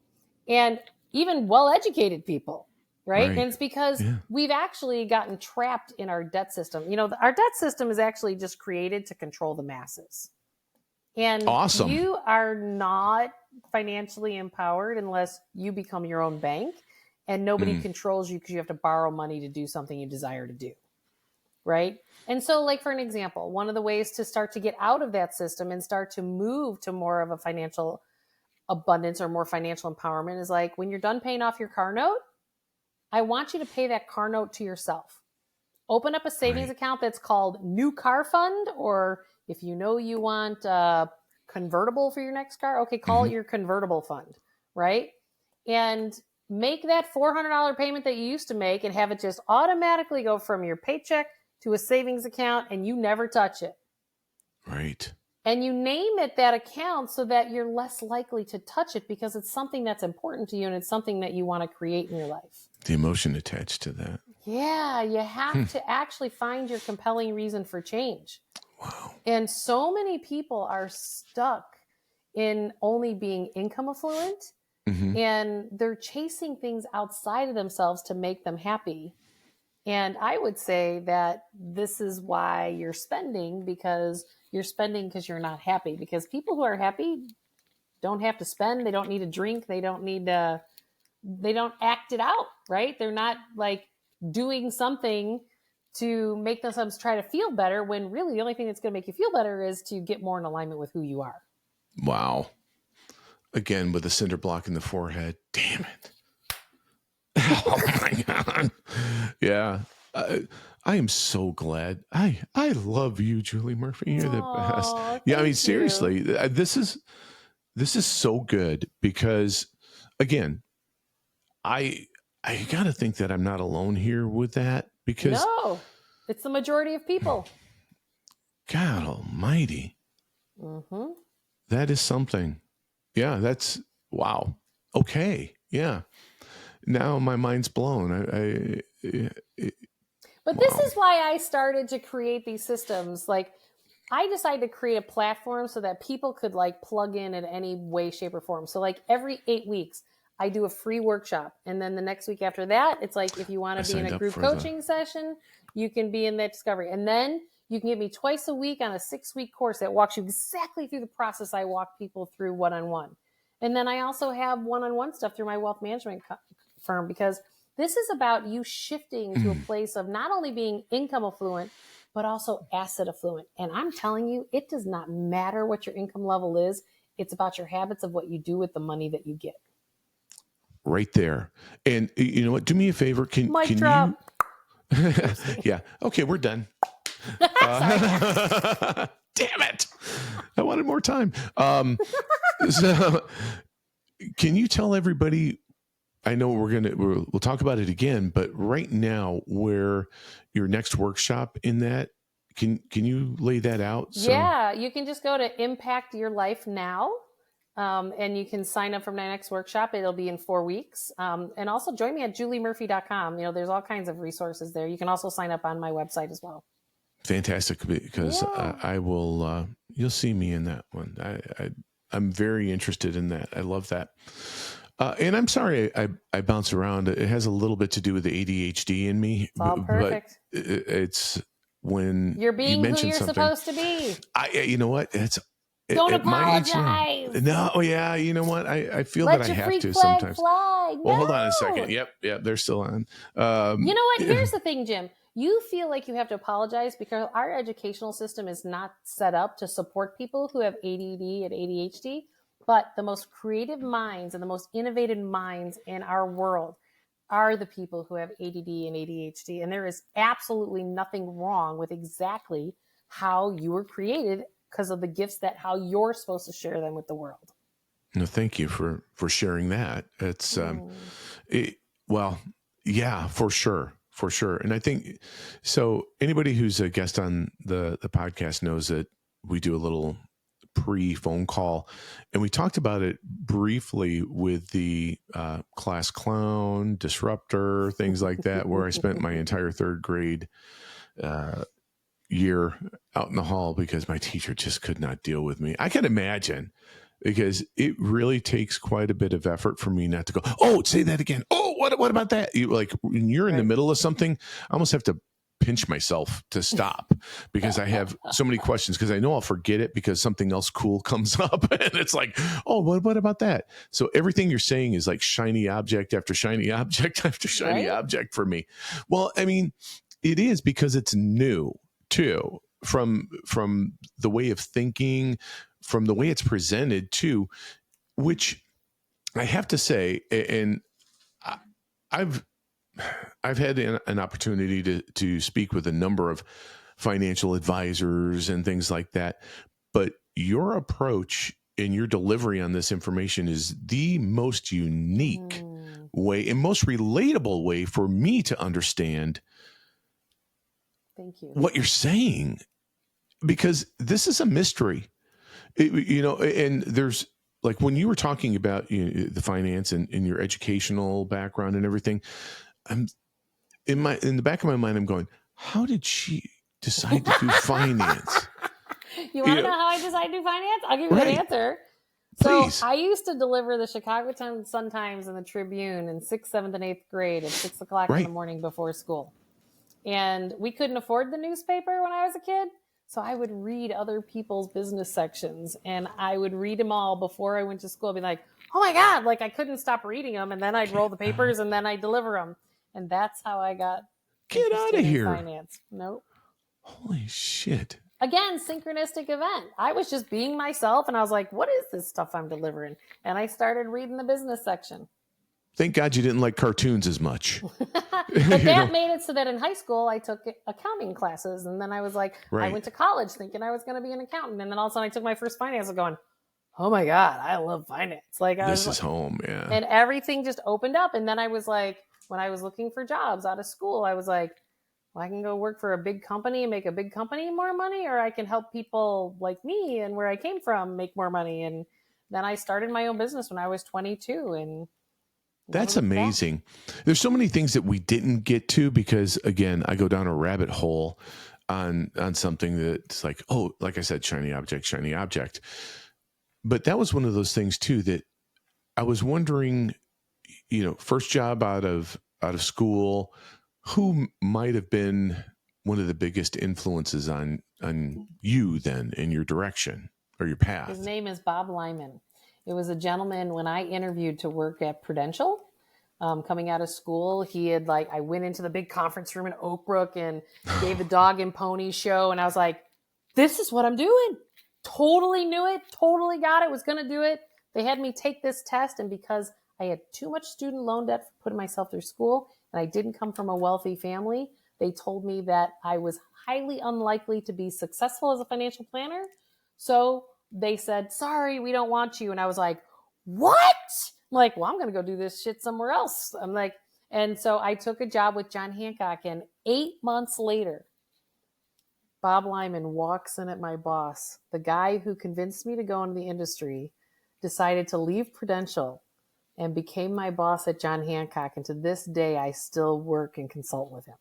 and even well-educated people, right? And it's because we've actually gotten trapped in our debt system. Our debt system is actually just created to control the masses. And you are not financially empowered unless you become your own bank and nobody controls you because you have to borrow money to do something you desire to do. Right. And so, like, for an example, one of the ways to start to get out of that system and start to move to more of a financial abundance or more financial empowerment is like, when you're done paying off your car note, I want you to pay that car note to yourself. Open up a savings account that's called New Car Fund, or if you want a convertible for your next car, okay, call it your convertible fund, right? And make that $400 payment that you used to make and have it just automatically go from your paycheck to a savings account and you never touch it. Right. And you name it that account so that you're less likely to touch it because it's something that's important to you and it's something that you want to create in your life. The emotion attached to that. Yeah, you have to actually find your compelling reason for change. Wow. And so many people are stuck in only being income affluent and they're chasing things outside of themselves to make them happy. And I would say that this is why you're spending, because you're spending because you're not happy. Because people who are happy don't have to spend. They don't need a drink. They don't act it out, right? They're not like doing something to make themselves try to feel better when really the only thing that's going to make you feel better is to get more in alignment with who you are. Wow. Again, with a cinder block in the forehead. Damn it. Oh my God. Yeah. I am so glad. I love you, Julie Murphy. You're the best. Yeah. I mean, seriously, this is so good because, again, I got to think that I'm not alone here with that, because no, it's the majority of people. God almighty. That is something. Yeah. That's wow. Okay. Yeah. Now my mind's blown. But this is why I started to create these systems. Like, I decided to create a platform so that people could like plug in any way, shape, or form. So like every 8 weeks, I do a free workshop. And then the next week after that, it's like, if you want to be in a group coaching session, you can be in that discovery. And then you can get me twice a week on a 6-week course that walks you exactly through the process I walk people through one-on-one. And then I also have one-on-one stuff through my wealth management firm, because this is about you shifting to a place of not only being income affluent, but also asset affluent. And I'm telling you, it does not matter what your income level is. It's about your habits of what you do with the money that you get. Right there. And you know what? Do me a favor. Can drop. You? Yeah. Okay, we're done. Damn it! I wanted more time. So, can you tell everybody? I know we'll talk about it again, but right now, where your next workshop in that, can you lay that out? So, yeah, you can just go to Impact Your Life Now, and you can sign up for my next workshop. It'll be in 4 weeks, and also join me at juliemurphy.com. You know, there's all kinds of resources there. You can also sign up on my website as well. Fantastic, because I will. You'll see me in that one. I'm very interested in that. I love that. And I'm sorry I bounce around. It has a little bit to do with the ADHD in me. It's all perfect. But it's when you're being you who you're supposed to be. You know what? Don't apologize. No, yeah. You know what? I feel Let that I your have freak to flag sometimes. Fly. Well, no. Hold on a second. Yep. They're still on. You know what? Here's the thing, Jim. You feel like you have to apologize because our educational system is not set up to support people who have ADD and ADHD. But the most creative minds and the most innovative minds in our world are the people who have ADD and ADHD. And there is absolutely nothing wrong with exactly how you were created, because of the gifts that how you're supposed to share them with the world. No, thank you for sharing that. It's well, yeah, for sure. For sure. And I think so. Anybody who's a guest on the podcast knows that we do a little pre-phone call, and we talked about it briefly with the class clown, disruptor, things like that, where I spent my entire third grade year out in the hall because my teacher just could not deal with me. I can imagine, because it really takes quite a bit of effort for me not to go, oh, say that again. Oh, what about that? When you're in the middle of something, I almost have to pinch myself to stop, because I have so many questions, because I know I'll forget it because something else cool comes up, and it's like, oh, what about that? So everything you're saying is like shiny object after shiny object after shiny object for me. Well, I mean, it is, because it's new too, from the way of thinking, from the way it's presented too, which I have to say, and I've had an opportunity to speak with a number of financial advisors and things like that, but your approach and your delivery on this information is the most unique way and most relatable way for me to understand what you're saying, because this is a mystery. And there's, like, when you were talking about the finance and your educational background and everything, I'm in the back of my mind, I'm going, how did she decide to do finance? You want to know how I decided to do finance? I'll give you an answer. So Please. I used to deliver the Chicago Sun-Times and the Tribune in 6th, 7th, and 8th grade at 6 o'clock in the morning before school. And we couldn't afford the newspaper when I was a kid. So I would read other people's business sections, and I would read them all before I went to school. I'd be like, oh my God, like I couldn't stop reading them. And then I'd roll the papers and then I'd deliver them. And that's how I got Get out of here. Finance. Nope. Holy shit. Again, synchronistic event. I was just being myself, and I was like, what is this stuff I'm delivering? And I started reading the business section. Thank God you didn't like cartoons as much. But that made it so that in high school, I took accounting classes. And then I was like, I went to college thinking I was going to be an accountant. And then all of a sudden I took my first finance and going, oh my God, I love finance. Like, this is home. Yeah. And everything just opened up. And then I was like, when I was looking for jobs out of school, I was like, well, I can go work for a big company and make a big company more money, or I can help people like me and where I came from make more money. And then I started my own business when I was 22. And that's amazing. There's so many things that we didn't get to because, again, I go down a rabbit hole. on something that's like, oh, like I said, shiny object, shiny object. But that was one of those things too that I was wondering, first job out of school, who might have been one of the biggest influences on you then in your direction or your path? His name is Bob Lyman. It was a gentleman when I interviewed to work at Prudential. Coming out of school, he had I went into the big conference room in Oak Brook and gave a dog and pony show. And I was like, this is what I'm doing. Totally knew it. Totally got it. Was going to do it. They had me take this test. And because I had too much student loan debt for putting myself through school, and I didn't come from a wealthy family, they told me that I was highly unlikely to be successful as a financial planner. So they said, sorry, we don't want you. And I was like, what? I'm going to go do this shit somewhere else. And so I took a job with John Hancock, and 8 months later, Bob Lyman walks in at my boss. The guy who convinced me to go into the industry decided to leave Prudential and became my boss at John Hancock. And to this day, I still work and consult with him.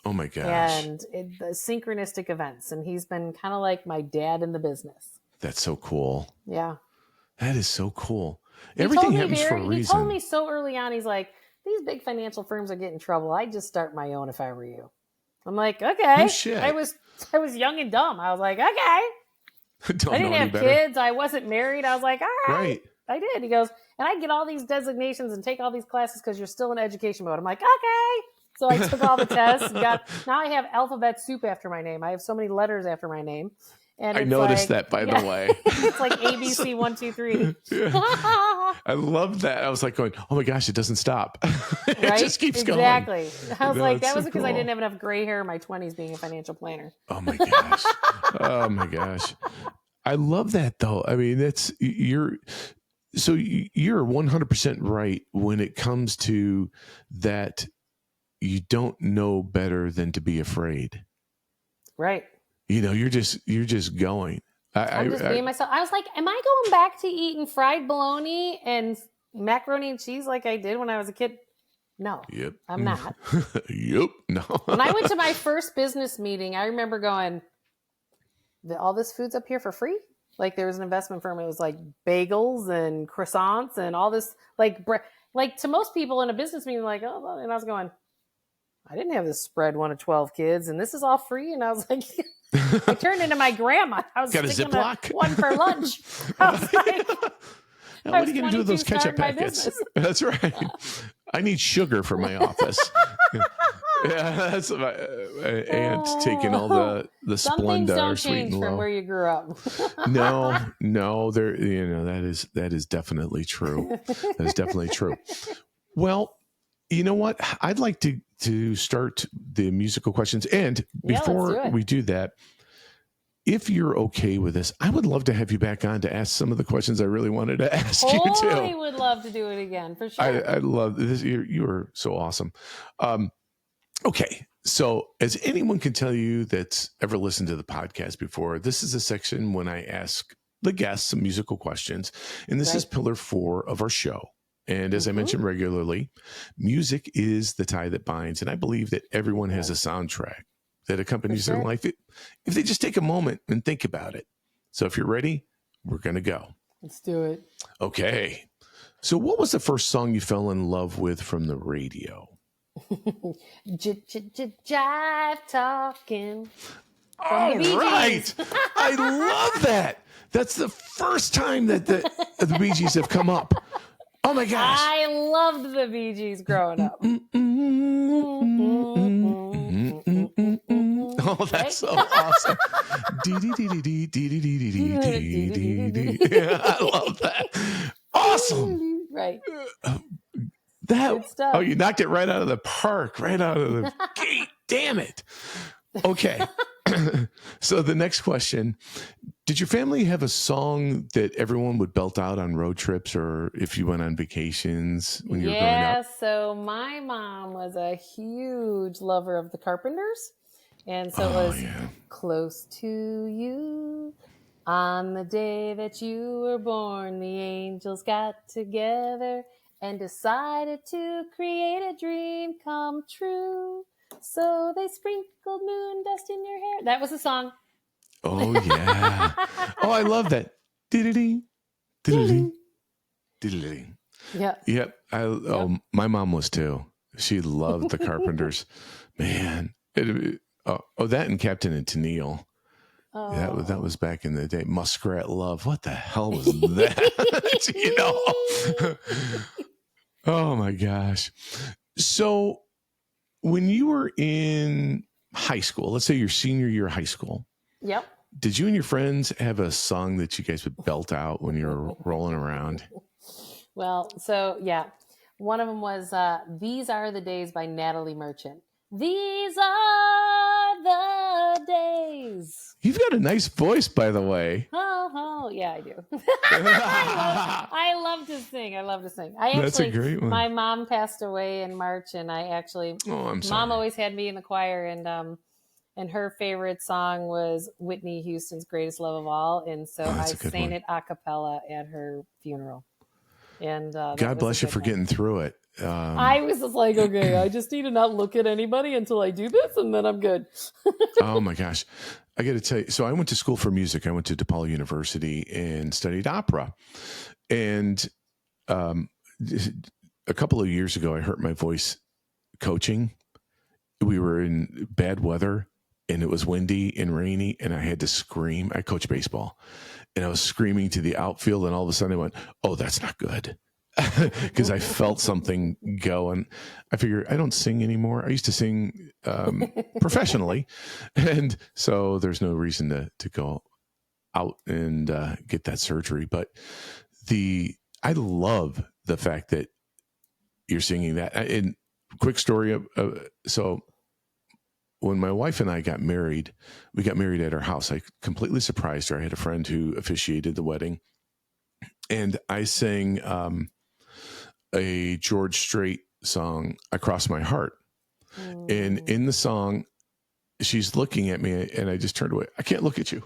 Oh my gosh. And the synchronistic events. And he's been kind of like my dad in the business. That's so cool. Yeah. That is so cool. Everything happens for a reason. He told me so early on, he's like, these big financial firms are getting in trouble. I'd just start my own if I were you. I'm like, okay. No shit. I was young and dumb. I was like, okay. I didn't have kids. I wasn't married. I was like, all right. I did. He goes, and I get all these designations and take all these classes because you're still in education mode. I'm like, okay. So I took all the tests. Now I have alphabet soup after my name. I have so many letters after my name. And I noticed that, by the way. It's like ABC 1, 2, 3. Yeah. I love that. I was like going, oh my gosh, it doesn't stop. It Right? just keeps going. Exactly. I was like, that was because cool. I didn't have enough gray hair in my 20s being a financial planner. Oh my gosh. Oh my gosh. I love that though. I mean, you're 100% right when it comes to that. You don't know better than to be afraid. Right. You're just going. I'm just being myself. I was like, am I going back to eating fried bologna and macaroni and cheese like I did when I was a kid? No. Yep. I'm not. Yep. No. When I went to my first business meeting, I remember going, all this food's up here for free? There was an investment firm. It was like bagels and croissants and all this, to most people in a business meeting, oh, and I was going, I didn't have this spread 1 of 12 kids, and this is all free. And I was like, I turned into my grandma. I was got a Ziploc? One for lunch. I was like, now, what are you going to do with those ketchup packets? That's right. I need sugar for my office. Yeah, that's my aunt taking all the Splenda. Some things don't Sweet change and Low. from where you grew up. No, there. That is definitely true. That is definitely true. Well, you know what? I'd like to start the musical questions, and before we do that, if you're okay with this, I would love to have you back on to ask some of the questions I really wanted to ask you too. I would love to do it again for sure. I love this. You are so awesome. Okay. So as anyone can tell you that's ever listened to the podcast before, this is a section when I ask the guests some musical questions, and this is pillar 4 of our show. And as I mentioned regularly, music is the tie that binds. And I believe that everyone has a soundtrack that accompanies their life if they just take a moment and think about it. So if you're ready, we're going to go. Let's do it. Okay. So what was the first song you fell in love with from the radio? Jive talking. All right. I love that. That's the first time that the Bee Gees have come up. Oh my gosh. I loved the Bee Gees growing up. Oh, that's so awesome. Yeah, I love that. Awesome. Right. Oh, you knocked it right out of the park, right out of the gate. Damn it. Okay. So the next question, did your family have a song that everyone would belt out on road trips or if you went on vacations when you were growing up? Yeah, so my mom was a huge lover of the Carpenters. And so it was close to you on the day that you were born. The angels got together and decided to create a dream come true. So they sprinkled moon dust in your hair. That was the song. Oh, yeah. Oh, I love that. Diddly, diddly, diddly. Yeah. Yep. Oh, my mom was too. She loved the Carpenters. Man. That and Captain and Tennille. Oh. That was back in the day. Muskrat Love. What the hell was that? Oh my gosh. So when you were in high school, let's say your senior year of high school, Yep. did you and your friends have a song that you guys would belt out when you were rolling around? Well, so yeah. One of them was These Are the Days by Natalie Merchant. These are the days. You've got a nice voice, by the way. Oh, yeah, I do. I love to sing. That's a great one. My mom passed away in March, and I'm sorry. Mom always had me in the choir, and her favorite song was Whitney Houston's Greatest Love of All, and so I sang it a cappella at her funeral. And God bless you for getting through it. I was just like, okay, I just need to not look at anybody until I do this, and then I'm good. Oh my gosh. I got to tell you, so I went to school for music. I went to DePaul University and studied opera. And a couple of years ago, I hurt my voice coaching. We were in bad weather, and it was windy and rainy, and I had to scream. I coach baseball, and I was screaming to the outfield, and all of a sudden I went, oh, that's not good. Because I felt something go, and I figure I don't sing anymore. I used to sing professionally, and so there's no reason to go out and get that surgery. But I love the fact that you're singing that. And quick story so when my wife and I got married, we got married at our house. I completely surprised her. I had a friend who officiated the wedding, and I sang a George Strait song, "Across My Heart." And in the song, she's looking at me, and I just turned away. I can't look at you.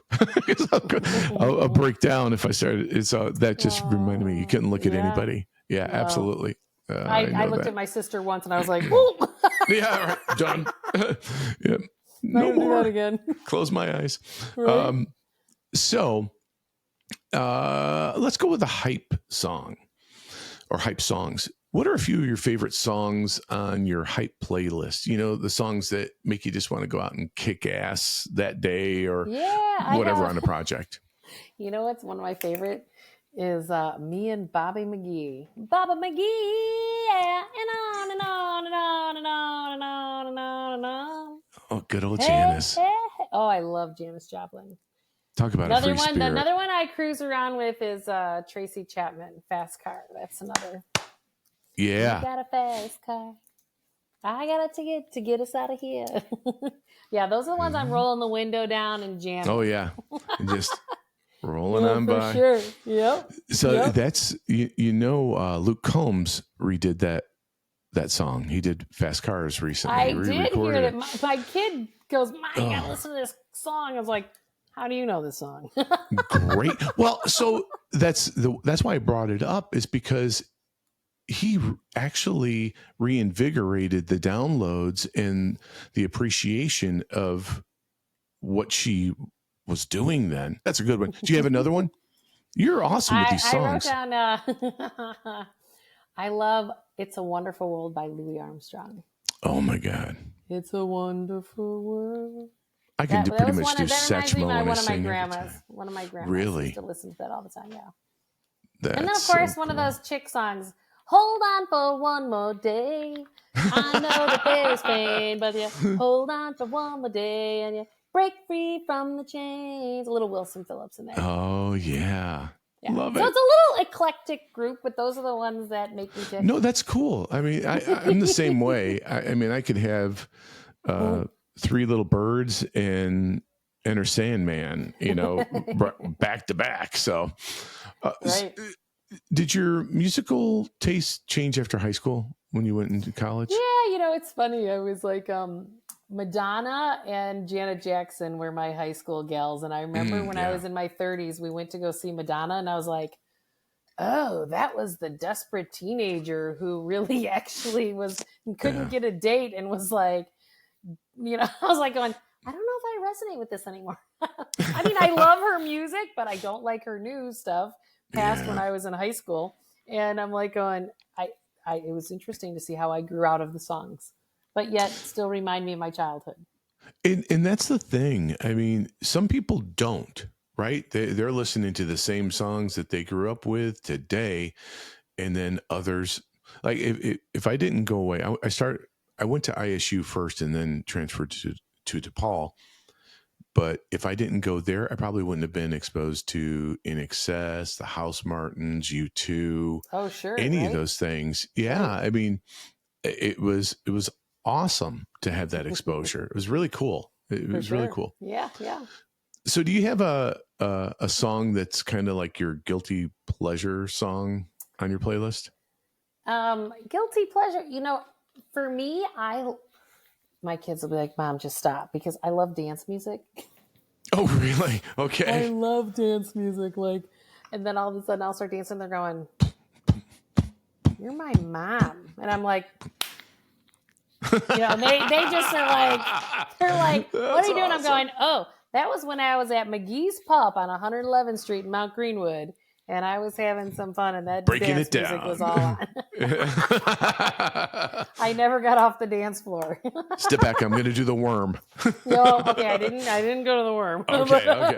I'll break down if I started. That just reminded me, you couldn't look at anybody. Yeah, absolutely. I looked at my sister once, and I was like, "Whoa!" Yeah, right, done. Yeah, no more. Do that again. Close my eyes. Right. So let's go with a hype song or hype songs. What are a few of your favorite songs on your hype playlist? You know, the songs that make you just want to go out and kick ass that day or whatever on a project. You know what's one of my favorite is me and Bobby McGee. Bobby McGee, yeah, and on and on and on and on and on and on and on. Oh, good old Janice. Hey. Oh, I love Janis Joplin. Talk about a free spirit. Another one I cruise around with is Tracy Chapman, Fast Car. That's another. Yeah. I got a fast car. I got a ticket to get us out of here. Yeah, those are the ones I'm rolling the window down and jamming. Oh, yeah. And just rolling on by. Sure. Yep. So that's, Luke Combs redid that song. He did Fast Cars recently. I did hear that. My kid goes, I gotta listen to this song. I was like, how do you know this song? Great. Well, so that's why I brought it up, is because he actually reinvigorated the downloads and the appreciation of what she was doing then. That's a good one. Do you have another one? You're awesome with these songs. I wrote down, I love It's a Wonderful World by Louis Armstrong. Oh my God. It's a wonderful world. I can pretty much do Satchmo when I sing. One of my grandmas really used to listen to that all the time, yeah. That's and then, of course, one of those chick songs, Hold on for one more day. I know that there's pain, but you hold on for one more day and you break free from the chains. A little Wilson Phillips in there. Oh, yeah. Love it. So it's a little eclectic group, but those are the ones that make me tick. No, that's cool. I mean, I'm the same way. I mean, I could have Three Little Birds and Enter Sandman, back to back. So, right. Did your musical taste change after high school when you went into college? Yeah, it's funny. I was like, Madonna and Janet Jackson were my high school gals. And I remember when I was in my 30s, we went to go see Madonna, and I was like, oh, that was the desperate teenager who really actually couldn't get a date and was like I was like going, I don't know if I resonate with this anymore. I mean, I love her music, but I don't like her new stuff past when I was in high school. And I'm like going, it was interesting to see how I grew out of the songs, but yet still remind me of my childhood. And that's the thing. I mean, some people don't, right? They're listening to the same songs that they grew up with today. And then others, like if I didn't go away, I went to ISU first and then transferred to DePaul. But if I didn't go there, I probably wouldn't have been exposed to In Excess, the House Martins, U2. Oh, sure. Any of those things. Yeah. Right. I mean, it was awesome to have that exposure. It was really cool. It was really cool. Yeah. Yeah. So do you have a song that's kind of like your guilty pleasure song on your playlist? Guilty pleasure. For me, my kids will be like, Mom, just stop, because I love dance music. Oh, really? Okay. I love dance music. And then all of a sudden I'll start dancing. They're going, you're my mom. And I'm like, they just are like, they're like, what are you doing? Awesome. I'm going, oh, that was when I was at McGee's Pup on 111th Street in Mount Greenwood. And I was having some fun, and that breaking dance it down music was all on. I never got off the dance floor. Step back. I'm going to do the worm. No, okay. I didn't go to the worm. Okay.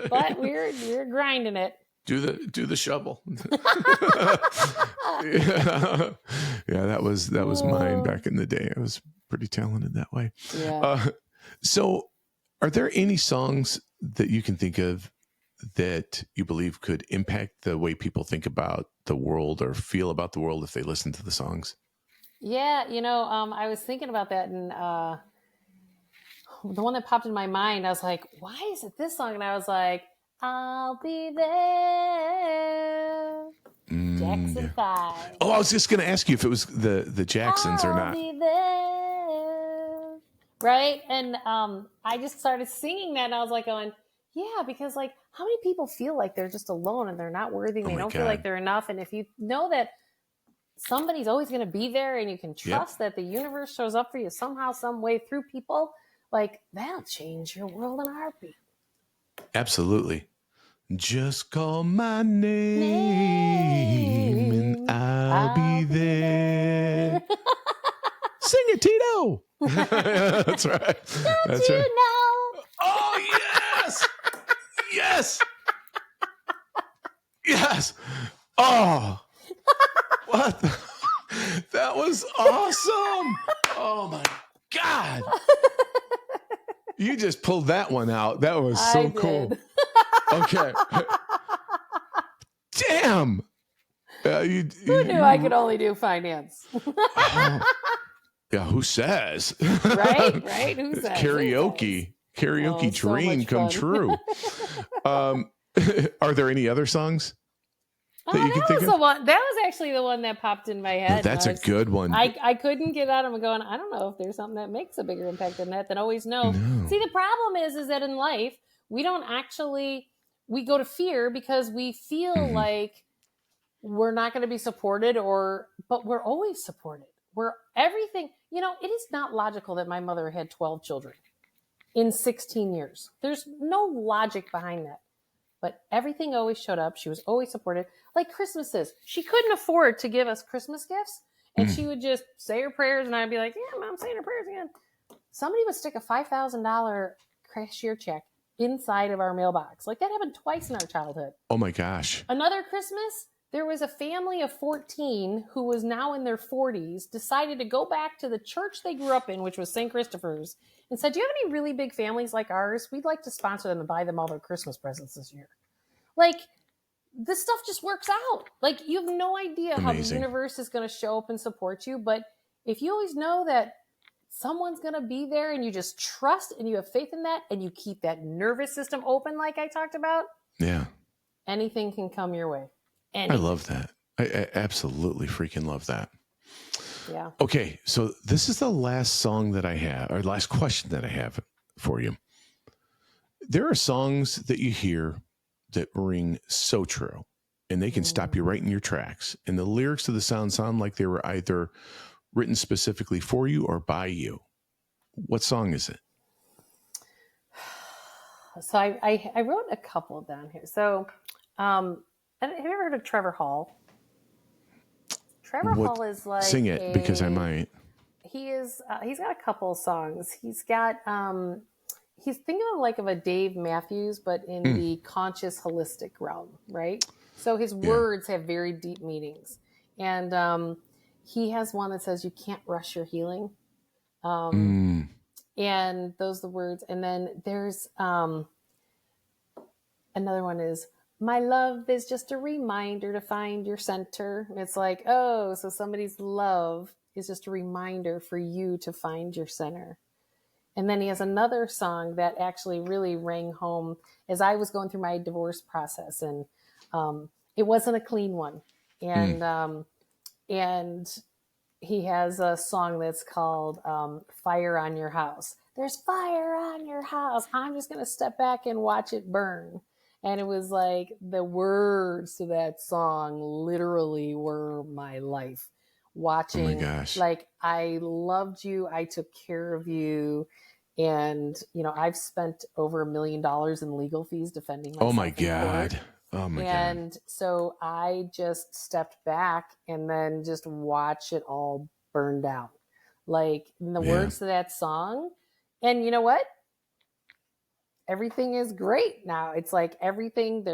But we're grinding it. Do the shovel. Yeah, that was mine back in the day. I was pretty talented that way. Yeah. So, are there any songs that you can think of that you believe could impact the way people think about the world or feel about the world if they listen to the songs? Yeah, I was thinking about that, and the one that popped in my mind, I was like, why is it this song? And I was like, I'll be there. Jackson 5. Oh, I was just going to ask you if it was the Jacksons or not. I'll be there. Right? And I just started singing that, and I was like going, yeah, because how many people feel like they're just alone and they're not worthy and they don't feel like they're enough? And if you know that somebody's always going to be there and you can trust that the universe shows up for you somehow, some way through people, that'll change your world in a heartbeat. Absolutely. Just call my name and I'll be there. Sing it, Tito. That's right. Don't you know? Oh, yes. Yes. Yes. Oh, what? That was awesome. Oh, my God. You just pulled that one out. That was so cool. Okay. Damn. Who knew I could only do finance? Yeah, who says? Right? Who says? Karaoke dream come true. Are there any other songs that you can think of? That was actually the one that popped in my head. That's a good one. I couldn't get out of it going, I don't know if there's something that makes a bigger impact than that, always know. No. See, the problem is that in life, we go to fear because we feel like we're not going to be supported, but we're always supported. We're everything, it is not logical that my mother had 12 children in 16 years. There's no logic behind that. But everything always showed up. She was always supported. Like Christmases. She couldn't afford to give us Christmas gifts. And she would just say her prayers. And I'd be like, yeah, Mom's saying her prayers again. Somebody would stick a $5,000 cashier check inside of our mailbox. That happened twice in our childhood. Oh, my gosh. Another Christmas, there was a family of 14 who was now in their 40s, decided to go back to the church they grew up in, which was St. Christopher's, and said, do you have any really big families like ours? We'd like to sponsor them and buy them all their Christmas presents this year. This stuff just works out. You have no idea how the universe is going to show up and support you. But if you always know that someone's going to be there and you just trust and you have faith in that and you keep that nervous system open like I talked about, anything can come your way. Anything. I love that. I absolutely freaking love that. Yeah. Okay, so this is the last song that I have, or last question that I have for you. There are songs that you hear that ring so true, and they can stop you right in your tracks. And the lyrics of the sound like they were either written specifically for you or by you. What song is it? So I wrote a couple down here. So have you ever heard of Trevor Hall? Trevor Hall is like Sing it because I might. He's got a couple of songs. He's got he's thinking of a Dave Matthews, but in the conscious holistic realm, right? So his words have very deep meanings, and he has one that says you can't rush your healing, and those are the words. And then there's another one is, my love is just a reminder to find your center. It's like, oh, so somebody's love is just a reminder for you to find your center. And then he has another song that actually really rang home as I was going through my divorce process. And it wasn't a clean one. And he has a song that's called Fire on Your House. There's fire on your house. I'm just going to step back and watch it burn. And it was like the words to that song literally were my life. Watching, oh my gosh. like, I loved you, I took care of you, and I've spent over $1 million in legal fees defending myself. Oh my God. Oh my God. And so I just stepped back and then just watched it all burn down. Like the words to that song. And you know what? Everything is great now. It's like everything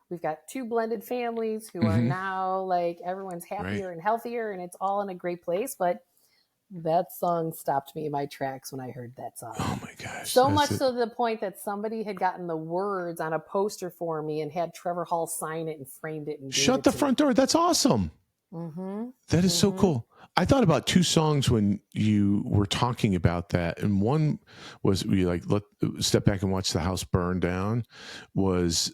we've got 2 blended families who are now like everyone's happier and healthier, and it's all in a great place. But that song stopped me in my tracks when I heard that song. Oh my gosh. So much so to the point that somebody had gotten the words on a poster for me and had Trevor Hall sign it and framed it. And shut the front door. That's awesome. That is so cool. I thought about 2 songs when you were talking about that. And one was step back and watch the house burn down was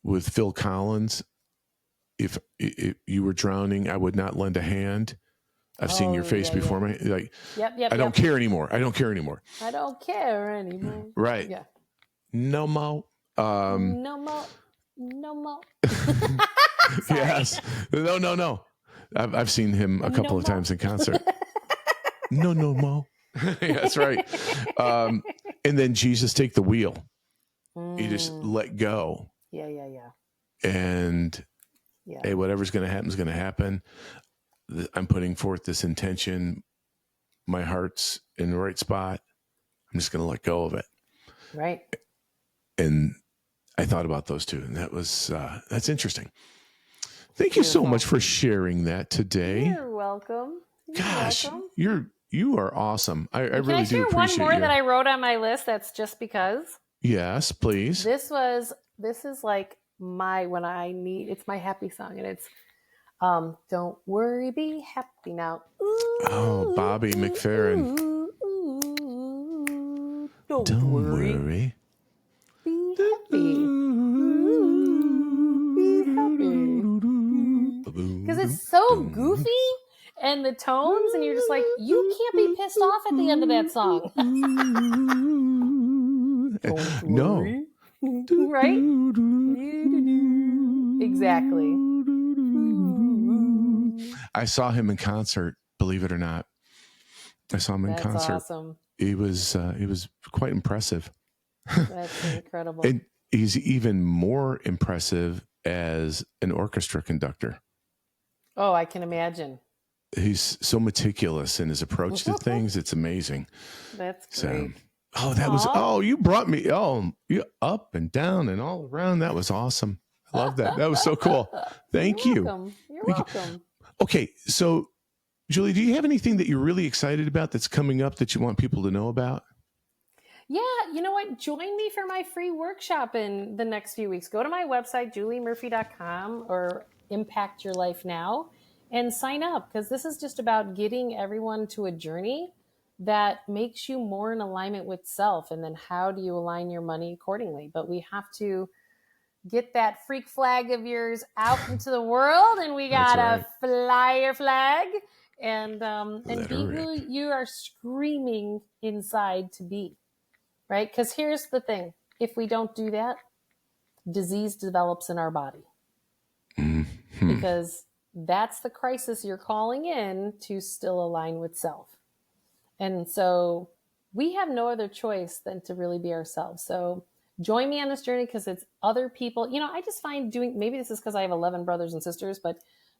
with Phil Collins. If you were drowning, I would not lend a hand. I've seen your face before me. Like, I don't care anymore. I don't care anymore. I don't care anymore. Right. Yeah. No more. No more. Yes. No. I've seen him a couple of times in concert. No more. Yeah, that's right. And then Jesus Take the Wheel. You just let go. Yeah. And hey, whatever's going to happen is going to happen. I'm putting forth this intention. My heart's in the right spot. I'm just going to let go of it. Right. And I thought about those 2, and that's interesting. Thank you so much for sharing that today. You're welcome. You are awesome. I really do appreciate you. Can I share one more that I wrote on my list that's just because? Yes, please. This is like it's my happy song, and it's don't worry, be happy now. Ooh, Bobby McFerrin. Don't worry. Be happy. Because it's so goofy and the tones, and you're just like, you can't be pissed off at the end of that song. No. Right? Exactly. I saw him in concert, believe it or not. I saw him in concert. That's awesome. He was quite impressive. That's incredible. And he's even more impressive as an orchestra conductor. Oh, I can imagine. He's so meticulous in his approach to things. It's amazing. That's great. You brought me, you up and down and all around. That was awesome. I love that. That was so cool. Thank you. You're welcome. Okay. So Julie, do you have anything that you're really excited about that's coming up that you want people to know about? Yeah, you know what? Join me for my free workshop in the next few weeks. Go to my website, juliemurphy.com or Impact Your Life Now, and sign up, because this is just about getting everyone to a journey that makes you more in alignment with self. And then how do you align your money accordingly? But we have to get that freak flag of yours out into the world, and we gotta fly your flag and be who you are screaming inside to be. Right? Because here's the thing. If we don't do that, disease develops in our body. Mm-hmm. Because that's the crisis you're calling in to still align with self. And so we have no other choice than to really be ourselves. So join me on this journey because it's other people. I just find maybe this is because I have 11 brothers and sisters, but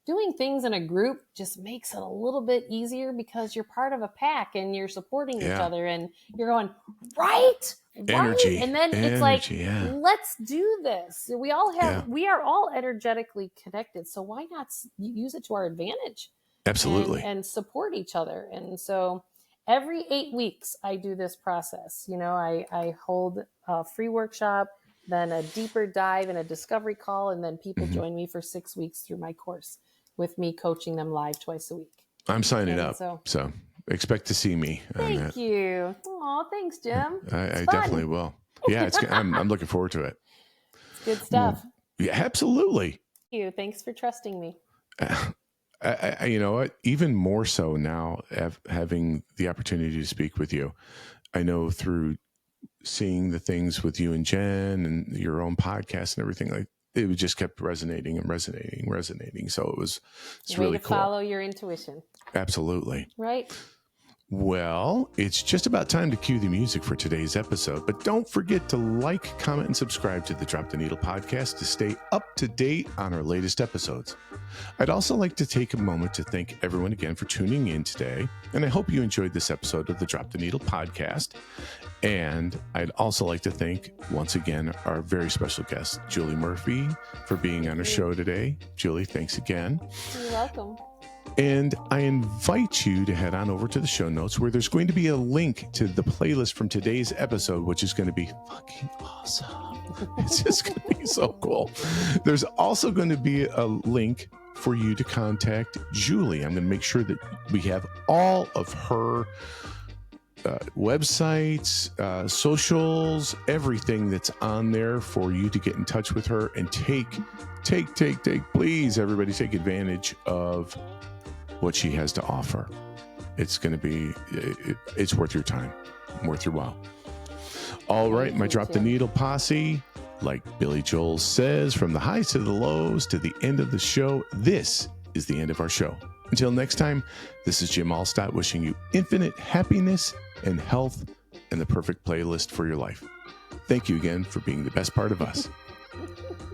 doing things in a group just makes it a little bit easier because you're part of a pack and you're supporting each other and you're going, right? Energy. And then it's like, yeah. let's do this. We are all energetically connected. So why not use it to our advantage? Absolutely. And support each other. And so every 8 weeks, I do this process. I hold a free workshop, then a deeper dive and a discovery call, and then people join me for 6 weeks through my course with me coaching them live twice a week. I'm signing up. So expect to see me. Thank you. Oh, thanks, Jim. I definitely will. Yeah, I'm looking forward to it. It's good stuff. Yeah, absolutely. Thank you. Thanks for trusting me. You know what? Even more so now, having the opportunity to speak with you. I know through seeing the things with you and Jen and your own podcast and everything, like it just kept resonating. So it's really cool. Follow your intuition. Absolutely. Right. Well, it's just about time to cue the music for today's episode, but don't forget to like, comment, and subscribe to the Drop the Needle podcast to stay up to date on our latest episodes. I'd also like to take a moment to thank everyone again for tuning in today, and I hope you enjoyed this episode of the Drop the Needle podcast. And I'd also like to thank, once again, our very special guest, Julie Murphy, for being on our show today. Julie, thanks again. You're welcome. And I invite you to head on over to the show notes where there's going to be a link to the playlist from today's episode, which is going to be fucking awesome. It's just going to be so cool. There's also going to be a link for you to contact Julie. I'm going to make sure that we have all of her websites, socials, everything that's on there for you to get in touch with her and take, please, everybody take advantage of what she has to offer. It's going to be, it's worth your time, worth your while. All right, my Drop the Needle posse, like Billy Joel says, from the highs to the lows to the end of the show, this is the end of our show. Until next time, this is Jim Allstott wishing you infinite happiness and health and the perfect playlist for your life. Thank you again for being the best part of us.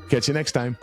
Catch you next time.